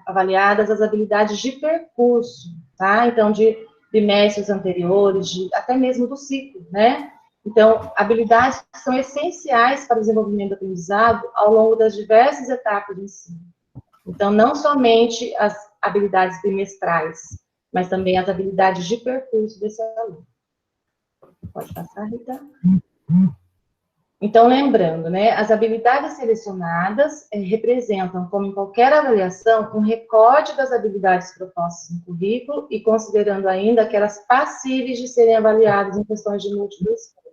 avaliadas as habilidades de percurso, tá? Então, de bimestres anteriores, até mesmo do ciclo, né? Então, habilidades que são essenciais para o desenvolvimento do aprendizado ao longo das diversas etapas do ensino. Então, não somente as habilidades bimestrais, mas também as habilidades de percurso desse aluno. Pode passar, Rita? Então, lembrando, né, as habilidades selecionadas representam, como em qualquer avaliação, um recorte das habilidades propostas no currículo e considerando ainda aquelas passíveis de serem avaliadas em questões de múltipla escolha.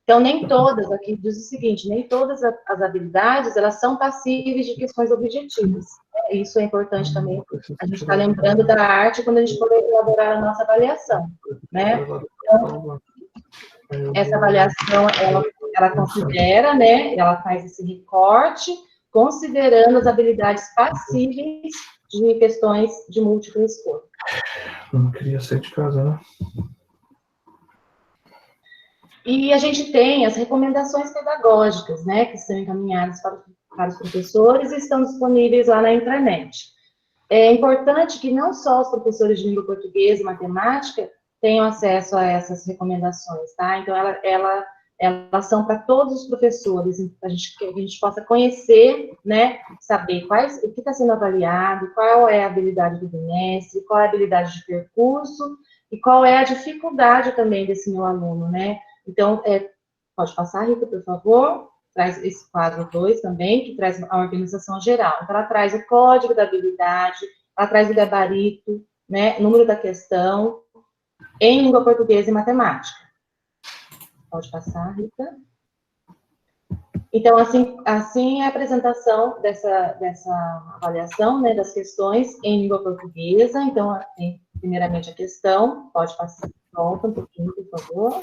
Então, nem todas, aqui diz o seguinte, nem todas as habilidades, elas são passíveis de questões objetivas. Isso é importante também, a gente está lembrando da arte quando a gente for elaborar a nossa avaliação, né? Então, essa avaliação, ela considera, né, ela faz esse recorte, considerando as habilidades passíveis de questões de múltipla escolha. Eu não queria sair de casa, né? E a gente tem as recomendações pedagógicas, né, que são encaminhadas para os professores e estão disponíveis lá na intranet. É importante que não só os professores de língua portuguesa e matemática tenham acesso a essas recomendações, tá? Então, elas são para todos os professores, que a gente possa conhecer, né, saber o que está sendo avaliado, qual é a habilidade do bimestre, qual é a habilidade de percurso e qual é a dificuldade também desse meu aluno, né? Então, pode passar, Rita, por favor. Traz esse quadro 2 também, que traz a organização geral. Então, ela traz o código da habilidade, ela traz o gabarito, né, número da questão, em língua portuguesa e matemática. Pode passar, Rita. Então, assim é a apresentação dessa avaliação, né, das questões em língua portuguesa. Então, tem primeiramente a questão. Pode passar, volta um pouquinho, por favor.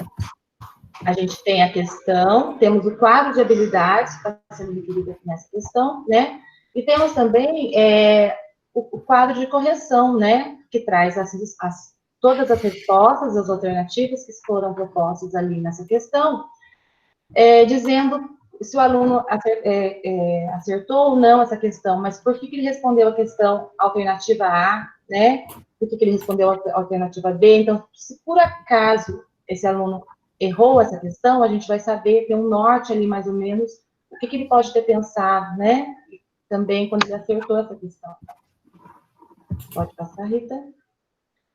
A gente tem a questão, temos o quadro de habilidades que está sendo requerido aqui nessa questão, né? E temos também o quadro de correção, né? Que traz todas as respostas, as alternativas que foram propostas ali nessa questão, dizendo se o aluno acertou ou não essa questão, mas por que ele respondeu a questão alternativa A, né? Por que ele respondeu a alternativa B? Então, se por acaso esse aluno errou essa questão, a gente vai saber, ter um norte ali, mais ou menos, o que ele pode ter pensado, né? Também quando ele acertou essa questão. Pode passar, Rita?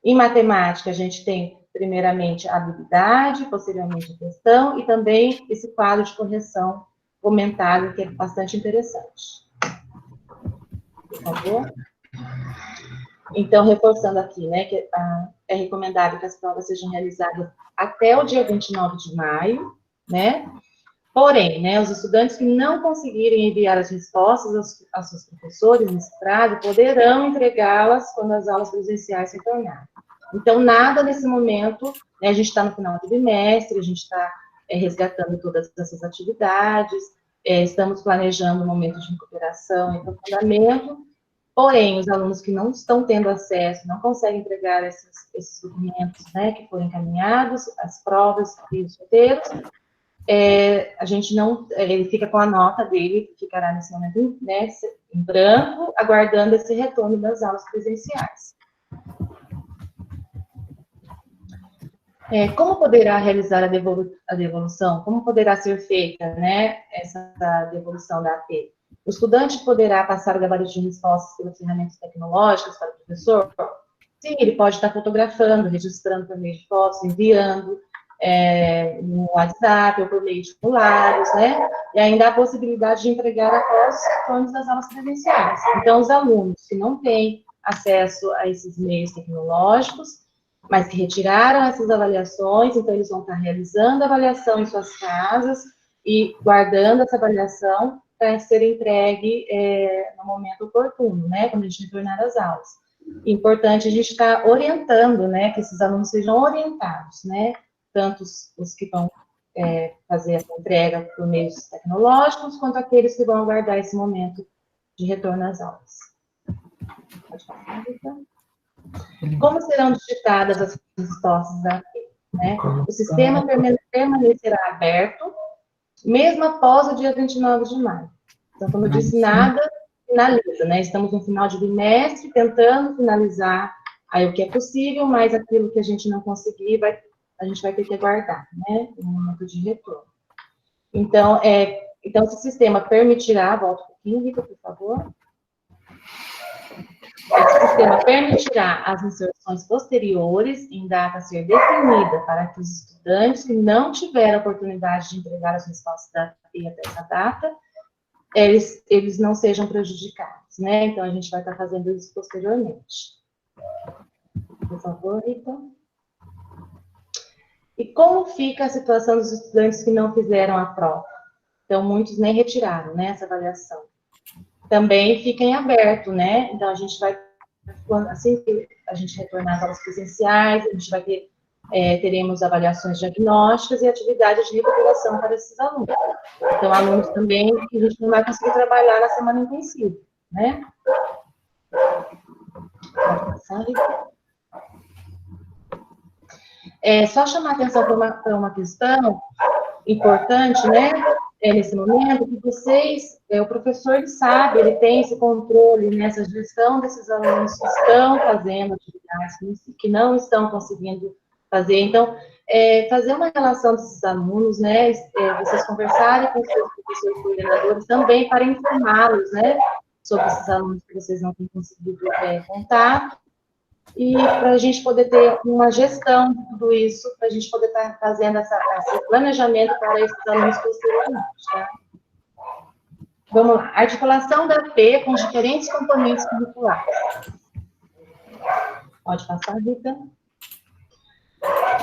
Em matemática, a gente tem, primeiramente, a habilidade, posteriormente a questão, e também esse quadro de correção comentado, que é bastante interessante. Por favor. Então, reforçando aqui, né, que é recomendável que as provas sejam realizadas até o dia 29 de maio, né? Porém, né, os estudantes que não conseguirem enviar as respostas aos seus professores nesse prazo poderão entregá-las quando as aulas presenciais retornarem. Então, nada nesse momento, né, a gente está no final do bimestre, a gente está resgatando todas essas atividades, estamos planejando um momento de recuperação e aprofundamento. Porém, os alunos que não estão tendo acesso, não conseguem entregar esses documentos, né, que foram encaminhados, as provas e os roteiros, a gente não, ele fica com a nota dele, que ficará nesse momento, né, em branco, aguardando esse retorno das aulas presenciais. Como poderá realizar a devolução? Como poderá ser feita, né, essa devolução da AT? O estudante poderá passar o gabarito de respostas pelas ferramentas tecnológicas para o professor? Sim, ele pode estar fotografando, registrando por meio de fotos, enviando no WhatsApp ou por meio de formulários, né? E ainda há a possibilidade de entregar após os retornos das aulas presenciais. Então, os alunos que não têm acesso a esses meios tecnológicos, mas que retiraram essas avaliações, então eles vão estar realizando a avaliação em suas casas e guardando essa avaliação para ser entregue no momento oportuno, né, quando a gente retornar às aulas. Importante a gente estar orientando, né, que esses alunos sejam orientados, né, tanto os que vão fazer essa entrega por meios tecnológicos, quanto aqueles que vão aguardar esse momento de retorno às aulas. Pode passar, Rita. Como serão digitadas as respostas da AP? Né? O sistema permanecerá aberto, mesmo após o dia 29 de maio. Então, como eu disse, nada finaliza, né? Estamos no final de bimestre, tentando finalizar aí o que é possível, mas aquilo que a gente não conseguir, a gente vai ter que aguardar, né? No momento de retorno. Então, esse sistema permitirá, volta um pouquinho, Rita, por favor. Esse sistema permitirá as inserções posteriores em data a ser definida para que os estudantes que não tiveram a oportunidade de entregar as respostas da AP até essa data, eles não sejam prejudicados, né? Então, a gente vai estar fazendo isso posteriormente. Por favor, Rita. E como fica a situação dos estudantes que não fizeram a prova? Então, muitos nem retiraram, né, essa avaliação. Também fica em aberto, né? Então, a gente vai, assim que a gente retornar às aulas presenciais, a gente vai ter, teremos avaliações diagnósticas e atividades de recuperação para esses alunos. Então, alunos também que a gente não vai conseguir trabalhar na semana intensiva, né? Pode passar, Rita. Só chamar a atenção para uma questão importante, né? Nesse momento, que vocês, o professor, ele sabe, ele tem esse controle nessa gestão desses alunos que estão fazendo atividades, que não estão conseguindo fazer. Então, fazer uma relação desses alunos, né? Vocês conversarem com os seus professores coordenadores também para informá-los, né? Sobre esses alunos que vocês não têm conseguido contato. E para a gente poder ter uma gestão de tudo isso, para a gente poder estar fazendo esse planejamento para esses alunos posteriormente, tá? Vamos lá. Articulação da AP com diferentes componentes curriculares. Pode passar, Rita.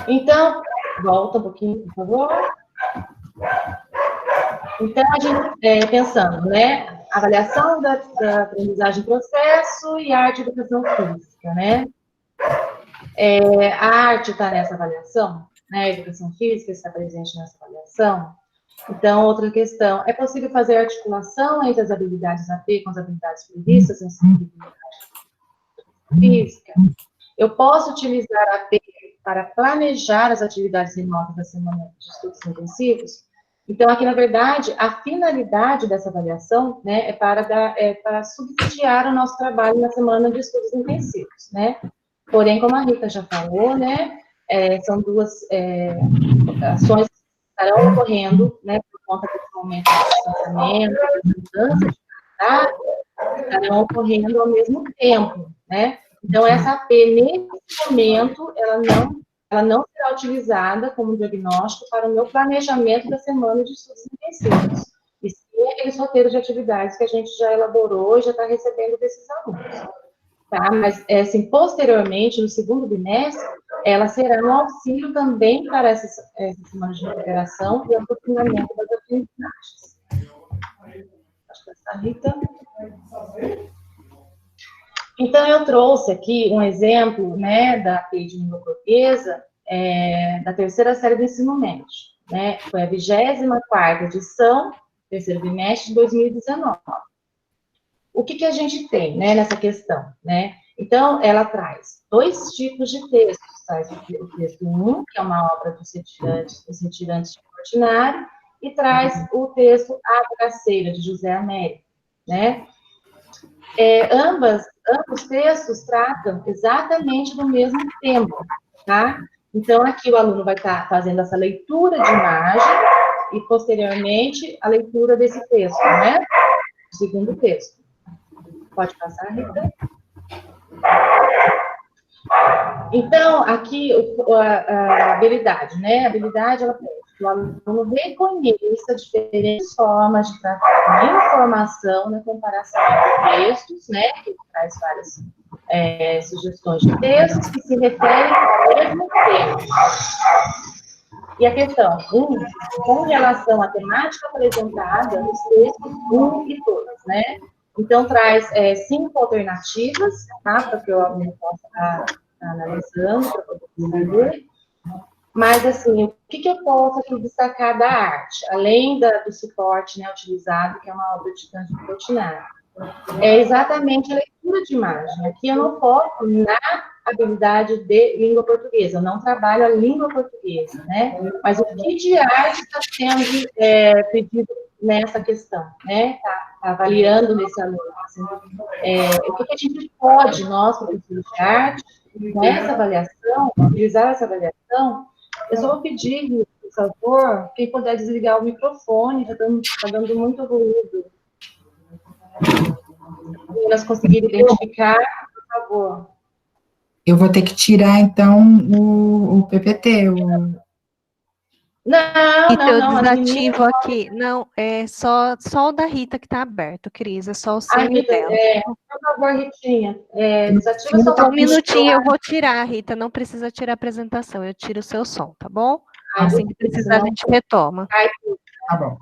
Então, volta um pouquinho, por favor. Então, a gente, pensando, né? Avaliação da aprendizagem processo e arte e educação física, né? A arte está nessa avaliação, né? A educação física está presente nessa avaliação. Então, outra questão, é possível fazer articulação entre as habilidades AP com as habilidades previstas em sensibilidade física? Eu posso utilizar a AP para planejar as atividades remotas da semana de estudos intensivos? Então, aqui, na verdade, a finalidade dessa avaliação, né, é para subsidiar o nosso trabalho na semana de estudos intensivos, né? Porém, como a Rita já falou, né, são duas ações que estarão ocorrendo, né, por conta desse momento de distanciamento, de mudança de qualidade, estarão ocorrendo ao mesmo tempo, né? Então, essa AP, nesse momento, ela não será utilizada como diagnóstico para o meu planejamento da semana de estudos intensivos. E sim aqueles roteiros de atividades que a gente já elaborou e já está recebendo desses alunos. Tá? Mas, assim, posteriormente, no segundo bimestre, ela será um auxílio também para essa semana de recuperação e aprofundamento das aprendizagens. Acho que essa Rita. Então, eu trouxe aqui um exemplo, né, da AP de língua portuguesa, da terceira série do ensino médio, né? Foi a 24ª edição, terceiro bimestre de 2019. O que a gente tem, né, nessa questão, né? Então, ela traz dois tipos de textos, traz o texto 1, que é uma obra dos retirantes de Ordinário, e traz o texto A Bagaceira, de José Américo, né? Ambos textos tratam exatamente do mesmo tema, tá? Então, aqui o aluno vai estar fazendo essa leitura de imagem e, posteriormente, a leitura desse texto, né? O segundo texto. Pode passar, Rita? Então, aqui, a habilidade, né? A habilidade, ela pede que o aluno reconheça diferentes formas de tratar a informação na comparação entre textos, né? Que traz várias sugestões de textos que se referem ao mesmo tema. E a questão 1, com relação à temática apresentada, os textos 1 e 2, né? Então, traz 5 alternativas, tá? Para que o aluno possa estar analisando, para poder saber. Mas, assim, o que eu posso aqui destacar da arte? Além do suporte, né, utilizado, que é uma obra de Cândido Portinari, é exatamente a leitura de imagem. Aqui eu não foco na habilidade de língua portuguesa, eu não trabalho a língua portuguesa, né? Mas o que de arte está sendo pedido nessa questão, né? Está avaliando nesse aluno. Assim, o que a gente pode, nós, professores de arte, nessa avaliação, utilizar essa avaliação. Eu só vou pedir, por favor, quem puder desligar o microfone, está dando muito ruído. Se elas conseguirem identificar, por favor. Eu vou ter que tirar, então, o PPT. Não, Rita, eu as meninas... desativo aqui. Não, é só o da Rita que está aberto, Cris, é só o seu e o Rita, dela. por favor, Ritinha, desativa só Um minutinho, eu vou tirar, Rita, não precisa tirar a apresentação, eu tiro o seu som, tá bom? Assim que precisar, a gente retoma. Tá bom.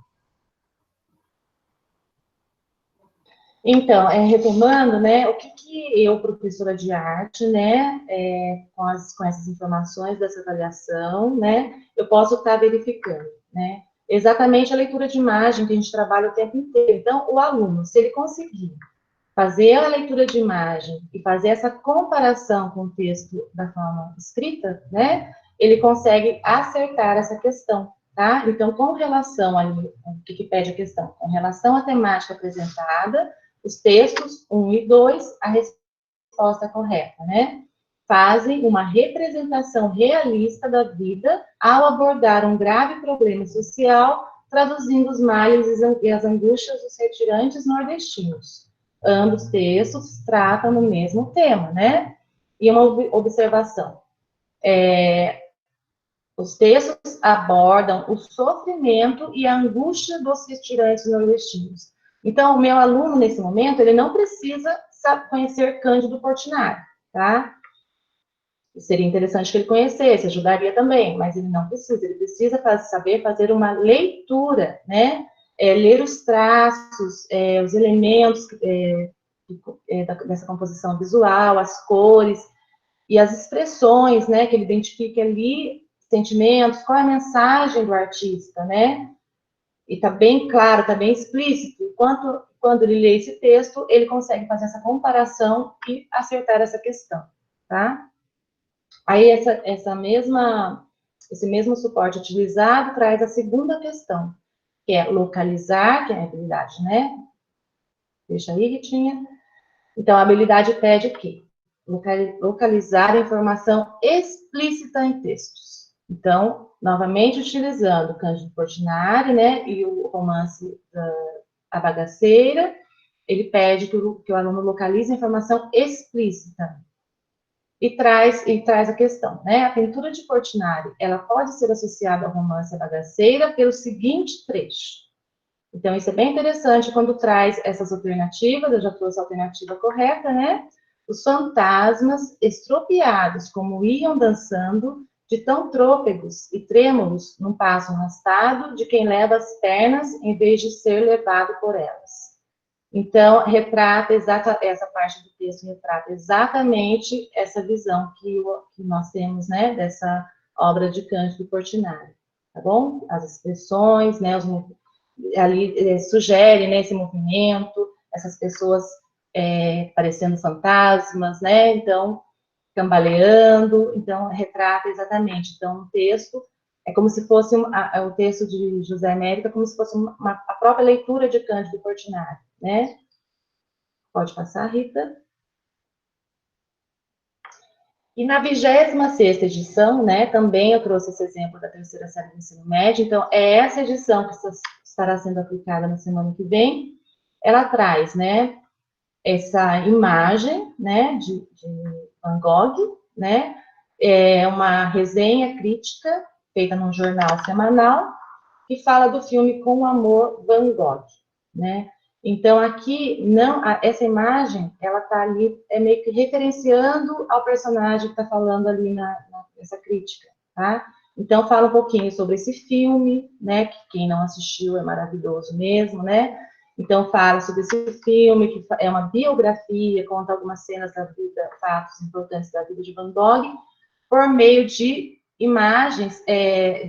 Então, retomando, né, o que eu, professora de arte, né, com essas informações dessa avaliação, né, eu posso estar verificando, né, exatamente a leitura de imagem que a gente trabalha o tempo inteiro. Então, o aluno, se ele conseguir fazer a leitura de imagem e fazer essa comparação com o texto da forma escrita, né, ele consegue acertar essa questão, tá? Então, com relação ali, o que pede a questão? Com relação à temática apresentada, os textos 1 e 2, a resposta correta, né? Fazem uma representação realista da vida ao abordar um grave problema social, traduzindo os males e as angústias dos retirantes nordestinos. Ambos textos tratam do mesmo tema, né? E uma observação. Os textos abordam o sofrimento e a angústia dos retirantes nordestinos. Então, o meu aluno, nesse momento, ele não precisa conhecer Cândido Portinari, tá? Seria interessante que ele conhecesse, ajudaria também, mas ele não precisa, ele precisa saber fazer uma leitura, né? Ler os traços, os elementos dessa composição visual, as cores e as expressões, né? Que ele identifique ali, sentimentos, qual é a mensagem do artista, né? E está bem claro, está bem explícito. Enquanto, quando ele lê esse texto, ele consegue fazer essa comparação e acertar essa questão, tá? Aí, esse mesmo suporte utilizado traz a segunda questão, que é localizar, que é a habilidade, né? Deixa aí, Ritinha. Então, a habilidade pede o quê? Localizar a informação explícita em textos. Então, novamente, utilizando Cândido Portinari, né, e o romance A Bagaceira, ele pede que o aluno localize a informação explícita. E traz a questão, né? A pintura de Portinari, ela pode ser associada ao romance A Bagaceira pelo seguinte trecho. Então, isso é bem interessante quando traz essas alternativas, eu já trouxe a alternativa correta, né? Os fantasmas estropiados, como iam dançando, de tão trôpegos e trêmulos, num passo arrastado de quem leva as pernas em vez de ser levado por elas. Então, essa parte do texto retrata exatamente essa visão que nós temos, né, dessa obra de Cândido Portinari, tá bom? As expressões, né, ali sugere, né, esse movimento, essas pessoas parecendo fantasmas, né, então, cambaleando, então, retrata exatamente. Então, o texto é como se fosse, o texto de José Américo, como se fosse a própria leitura de Cândido Portinari, né? Pode passar, Rita. E na 26ª edição, né, também eu trouxe esse exemplo da terceira série do ensino médio, então, é essa edição que estará sendo aplicada na semana que vem, ela traz, né, essa imagem, né, de Van Gogh, né, uma resenha crítica feita num jornal semanal, que fala do filme Com Amor, Van Gogh, né. Então, aqui, essa imagem, ela está ali, meio que referenciando ao personagem que está falando ali nessa crítica, tá? Então, fala um pouquinho sobre esse filme, né, que quem não assistiu é maravilhoso mesmo, né? Então, fala sobre esse filme, que é uma biografia, conta algumas cenas da vida, fatos importantes da vida de Van Gogh, por meio de imagens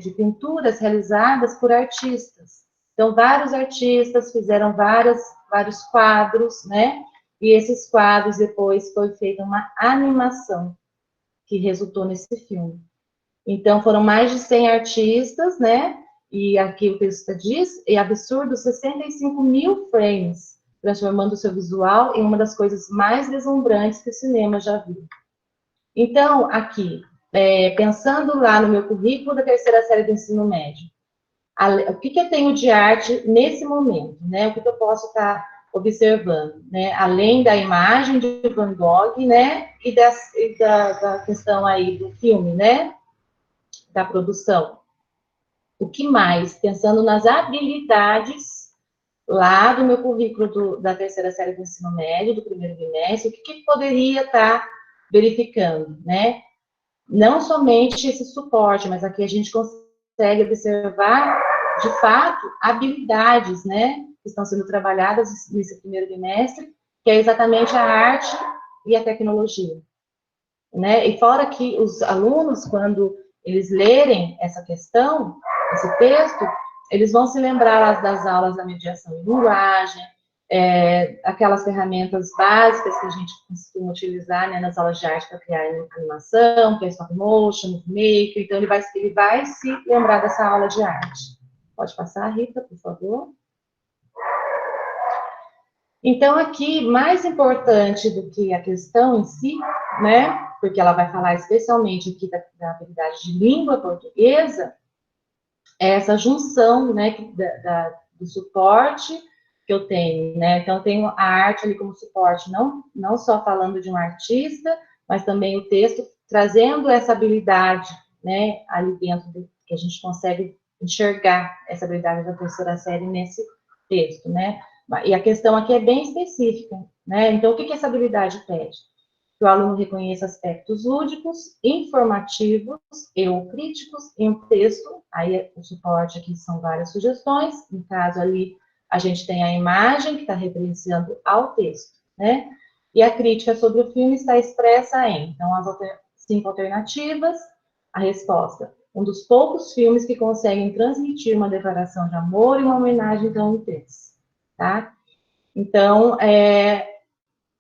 de pinturas realizadas por artistas. Então, vários artistas fizeram vários quadros, né? E esses quadros, depois, foi feita uma animação que resultou nesse filme. Então, foram mais de 100 artistas, né? E aqui o texto diz, é absurdo, 65 mil frames, transformando o seu visual em uma das coisas mais deslumbrantes que o cinema já viu. Então, aqui, pensando lá no meu currículo da terceira série do ensino médio, o que eu tenho de arte nesse momento, né? O que eu posso estar observando, né? Além da imagem de Van Gogh, né? E da questão aí do filme, né? Da produção. O que mais? Pensando nas habilidades lá do meu currículo da terceira série do ensino médio, do primeiro bimestre, o que poderia estar verificando, né? Não somente esse suporte, mas aqui a gente consegue observar, de fato, habilidades, né? Que estão sendo trabalhadas nesse primeiro bimestre, que é exatamente a arte e a tecnologia, né? E fora que os alunos, quando eles lerem essa questão, esse texto, eles vão se lembrar das aulas da mediação em linguagem, aquelas ferramentas básicas que a gente costuma utilizar, né, nas aulas de arte para criar animação, que é stop motion, maker, então ele vai se lembrar dessa aula de arte. Pode passar, Rita, por favor. Então, aqui, mais importante do que a questão em si, né, porque ela vai falar especialmente aqui da habilidade de língua portuguesa, é essa junção, né, do suporte que eu tenho, né, então eu tenho a arte ali como suporte, não só falando de um artista, mas também o texto trazendo essa habilidade, né, ali dentro, que a gente consegue enxergar essa habilidade da terceira série nesse texto, né, e a questão aqui é bem específica, né, então o que essa habilidade pede? Que o aluno reconheça aspectos lúdicos, informativos e ou críticos em um texto. Aí o suporte aqui são várias sugestões. No caso ali, a gente tem a imagem que está referenciando ao texto, né? E a crítica sobre o filme está expressa em, então, as 5 alternativas, a resposta. Um dos poucos filmes que conseguem transmitir uma declaração de amor e uma homenagem tão intensa, tá? Então,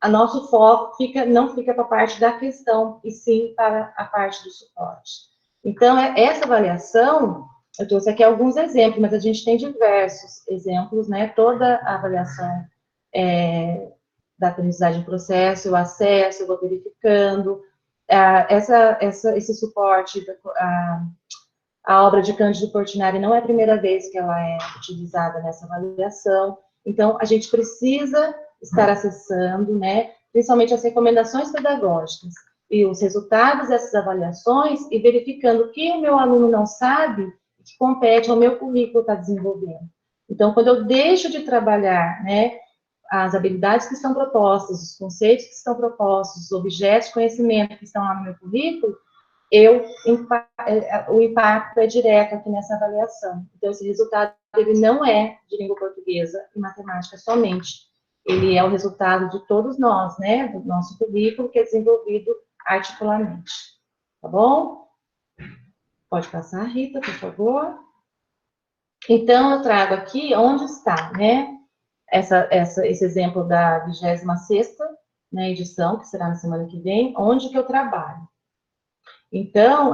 a nosso foco não fica para a parte da questão, e sim para a parte do suporte. Então, essa avaliação, eu trouxe aqui alguns exemplos, mas a gente tem diversos exemplos, né? Toda a avaliação da aprendizagem em processo, o acesso, eu vou verificando, esse suporte, a obra de Cândido Portinari não é a primeira vez que ela é utilizada nessa avaliação, então, a gente precisa estar acessando, né, principalmente as recomendações pedagógicas e os resultados dessas avaliações e verificando o que o meu aluno não sabe que compete ao meu currículo estar desenvolvendo. Então, quando eu deixo de trabalhar, né, as habilidades que estão propostas, os conceitos que estão propostos, os objetos de conhecimento que estão lá no meu currículo, o impacto é direto aqui nessa avaliação. Então, esse resultado, ele não é de língua portuguesa e matemática somente. Ele é o resultado de todos nós, né, do nosso currículo, que é desenvolvido articuladamente. Tá bom? Pode passar, Rita, por favor. Então, eu trago aqui onde está, né, esse exemplo da 26ª, né, edição, que será na semana que vem, onde que eu trabalho. Então,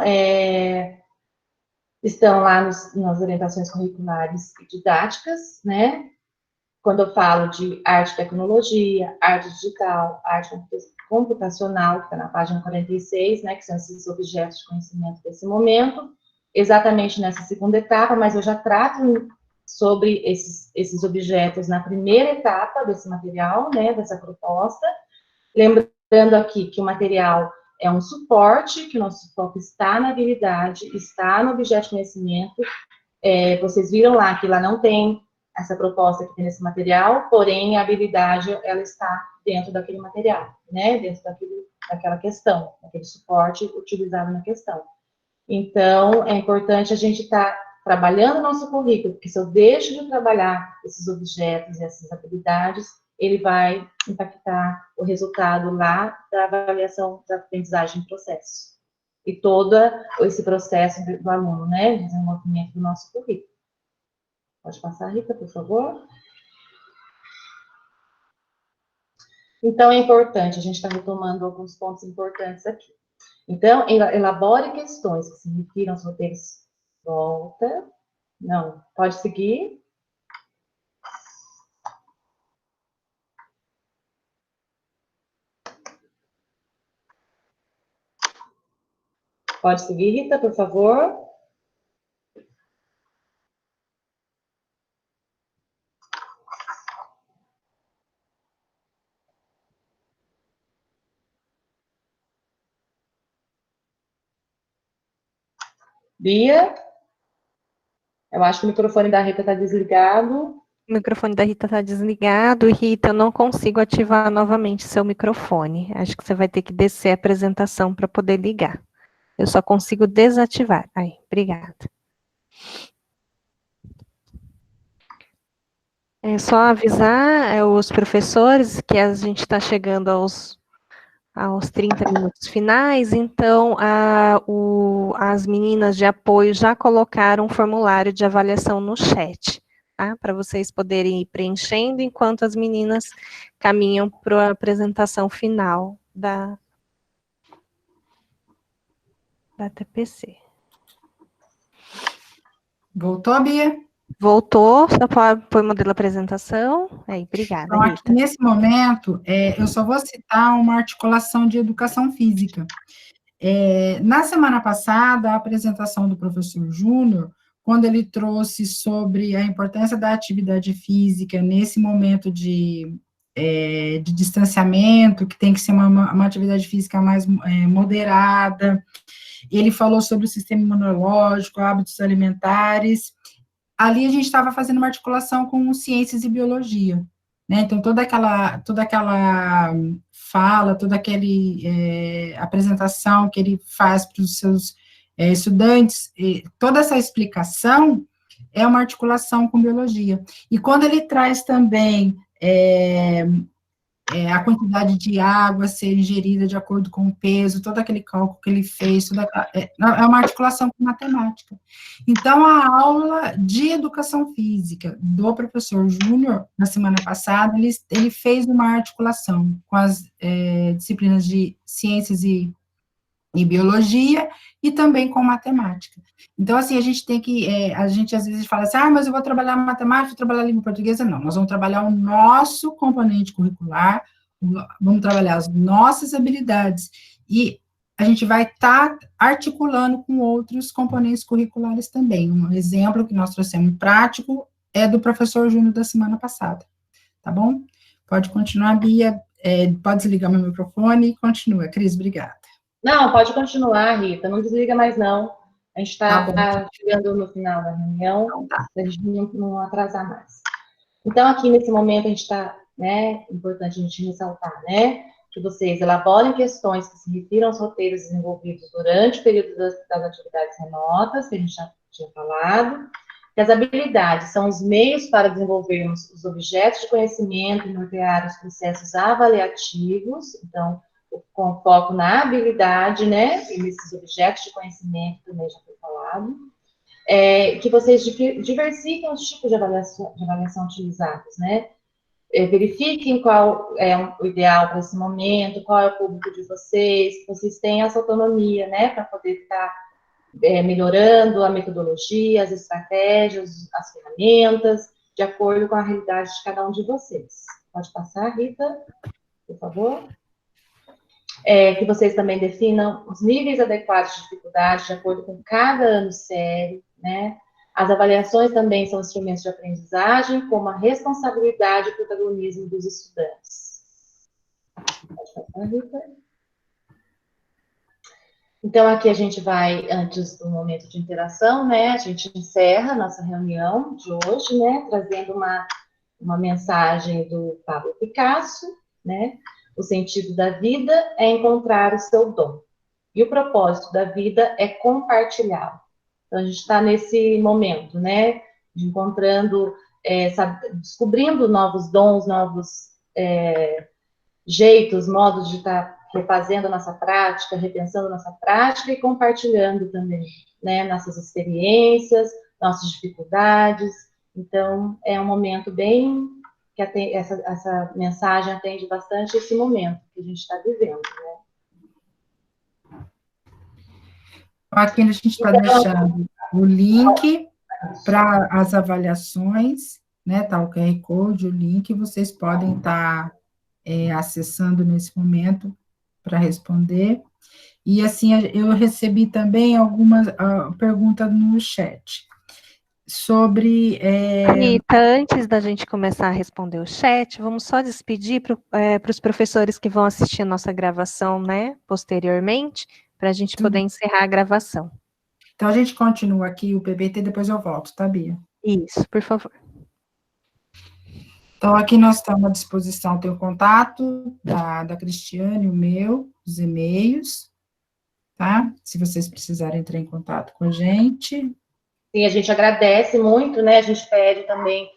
estão lá nas orientações curriculares e didáticas, né? Quando eu falo de arte e tecnologia, arte digital, arte computacional, que está na página 46, né? Que são esses objetos de conhecimento desse momento, exatamente nessa segunda etapa, mas eu já trato sobre esses objetos na primeira etapa desse material, né? Dessa proposta. Lembrando aqui que o material é um suporte, que o nosso foco está na habilidade, está no objeto de conhecimento. Vocês viram lá que lá não tem essa proposta que tem nesse material, porém a habilidade, ela está dentro daquele material, né? Dentro daquela questão, daquele suporte utilizado na questão. Então, é importante a gente estar trabalhando o nosso currículo, porque se eu deixo de trabalhar esses objetos e essas habilidades, ele vai impactar o resultado lá da avaliação da aprendizagem em processo. e todo esse processo do aluno, né, de desenvolvimento do nosso currículo. Pode passar, Rita, por favor. Então, é importante, a gente está retomando alguns pontos importantes aqui. Então, elabore questões que se refiram aos roteiros. Volta. Não, pode seguir. Pode seguir, Rita, por favor. Bia, eu acho que o microfone da Rita está desligado. O microfone da Rita está desligado. Rita, eu não consigo ativar novamente seu microfone. Acho que você vai ter que descer a apresentação para poder ligar. Eu só consigo desativar. Aí, obrigada. É só avisar os professores que a gente está chegando aos 30 minutos finais, então as meninas de apoio já colocaram um formulário de avaliação no chat, tá? Para vocês poderem ir preenchendo enquanto as meninas caminham para a apresentação final da TPC. Voltou, Bia? Voltou, só pôr modelo apresentação. Aí, obrigada, Então, aqui, Rita. nesse momento, eu só vou citar uma articulação de educação física. Na semana passada, a apresentação do professor Júnior, quando ele trouxe sobre a importância da atividade física nesse momento de distanciamento, que tem que ser uma atividade física mais moderada, ele falou sobre o sistema imunológico, hábitos alimentares. Ali a gente estava fazendo uma articulação com ciências e biologia, né? Então, toda aquela fala, toda aquela apresentação que ele faz para os seus estudantes, toda essa explicação é uma articulação com biologia. E quando ele traz também a quantidade de água a ser ingerida de acordo com o peso, todo aquele cálculo que ele fez, é uma articulação com matemática. Então, a aula de educação física do professor Júnior, na semana passada, ele fez uma articulação com as disciplinas de ciências e biologia, e também com matemática. Então, assim, a gente tem que, a gente às vezes fala assim, mas eu vou trabalhar matemática, vou trabalhar língua portuguesa. Não, nós vamos trabalhar o nosso componente curricular, vamos trabalhar as nossas habilidades, e a gente vai estar articulando com outros componentes curriculares também. Um exemplo que nós trouxemos prático é do professor Júnior da semana passada, tá bom? Pode continuar, Bia, pode desligar meu microfone e continua. Cris, obrigada. Não, pode continuar, Rita, não desliga mais não. A gente está chegando no final da reunião, Então, tá. para a gente não atrasar mais. Então, aqui nesse momento, a gente está, né, importante a gente ressaltar, né, que vocês elaborem questões que se refiram aos roteiros desenvolvidos durante o período das atividades remotas, que a gente já tinha falado, que as habilidades são os meios para desenvolvermos os objetos de conhecimento e nortear os processos avaliativos, então, com foco na habilidade, né, e nesses objetos de conhecimento também já foi falado, que vocês diversifiquem os tipos de avaliação utilizados, né, verifiquem qual é o ideal para esse momento, qual é o público de vocês, que vocês tenham essa autonomia, né, para poder estar melhorando a metodologia, as estratégias, as ferramentas, de acordo com a realidade de cada um de vocês. Pode passar, Rita, por favor? Que vocês também definam os níveis adequados de dificuldade de acordo com cada ano sério, né? As avaliações também são instrumentos de aprendizagem, como a responsabilidade e o protagonismo dos estudantes. Pode passar, Rita? Então, aqui a gente vai, antes do momento de interação, né? A gente encerra a nossa reunião de hoje, né? Trazendo uma mensagem do Pablo Picasso, né? O sentido da vida é encontrar o seu dom. E o propósito da vida é compartilhá-lo. Então, a gente está nesse momento, né? De encontrando, descobrindo novos dons, novos jeitos, modos de estar refazendo a nossa prática, repensando a nossa prática e compartilhando também, né, nossas experiências, nossas dificuldades. Então, é um momento bem que essa mensagem atende bastante esse momento que a gente está vivendo, né? Aqui a gente está deixando o link para as avaliações, né? Tá o QR Code, o link, vocês podem estar acessando nesse momento para responder. E assim, eu recebi também algumas perguntas no chat sobre... Rita, antes da gente começar a responder o chat, vamos só despedir para os professores que vão assistir a nossa gravação, né, posteriormente, para a gente poder encerrar a gravação. Então, a gente continua aqui o PPT, depois eu volto, tá, Bia? Isso, por favor. Então, aqui nós estamos à disposição, tem o contato da Cristiane, o meu, os e-mails, tá? Se vocês precisarem entrar em contato com a gente. Sim, a gente agradece muito, né? A gente pede também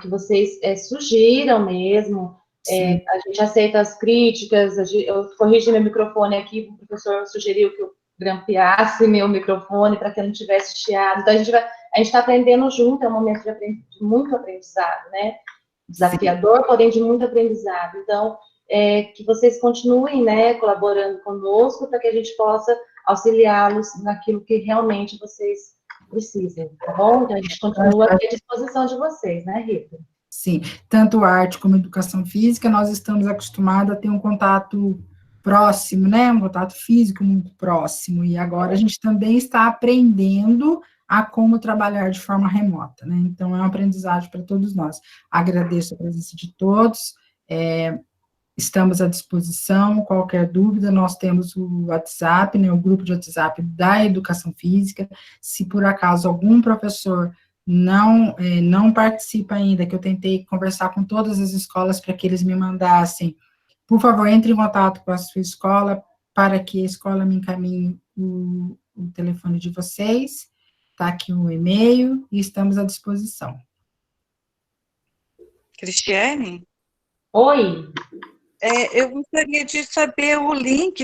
que vocês sugiram mesmo. A gente aceita as críticas. Eu corrigi meu microfone aqui, o professor sugeriu que eu grampeasse meu microfone para que eu não tivesse chiado. Então, a gente está aprendendo junto, é um momento de muito aprendizado, né? Desafiador, sim, porém de muito aprendizado. Então, que vocês continuem, né, colaborando conosco para que a gente possa auxiliá-los naquilo que realmente vocês precisem, tá bom? Então, a gente continua aqui à disposição de vocês, né, Rita? Sim, tanto arte como educação física, nós estamos acostumados a ter um contato próximo, né, um contato físico muito próximo, e agora a gente também está aprendendo a como trabalhar de forma remota, né, então é um aprendizado para todos nós. Agradeço a presença de todos, estamos à disposição, qualquer dúvida, nós temos o WhatsApp, né, o grupo de WhatsApp da Educação Física, se por acaso algum professor não participa ainda, que eu tentei conversar com todas as escolas para que eles me mandassem, por favor, entre em contato com a sua escola, para que a escola me encaminhe o telefone de vocês, está aqui o e-mail, e estamos à disposição. Cristiane? Oi! Eu gostaria de saber o link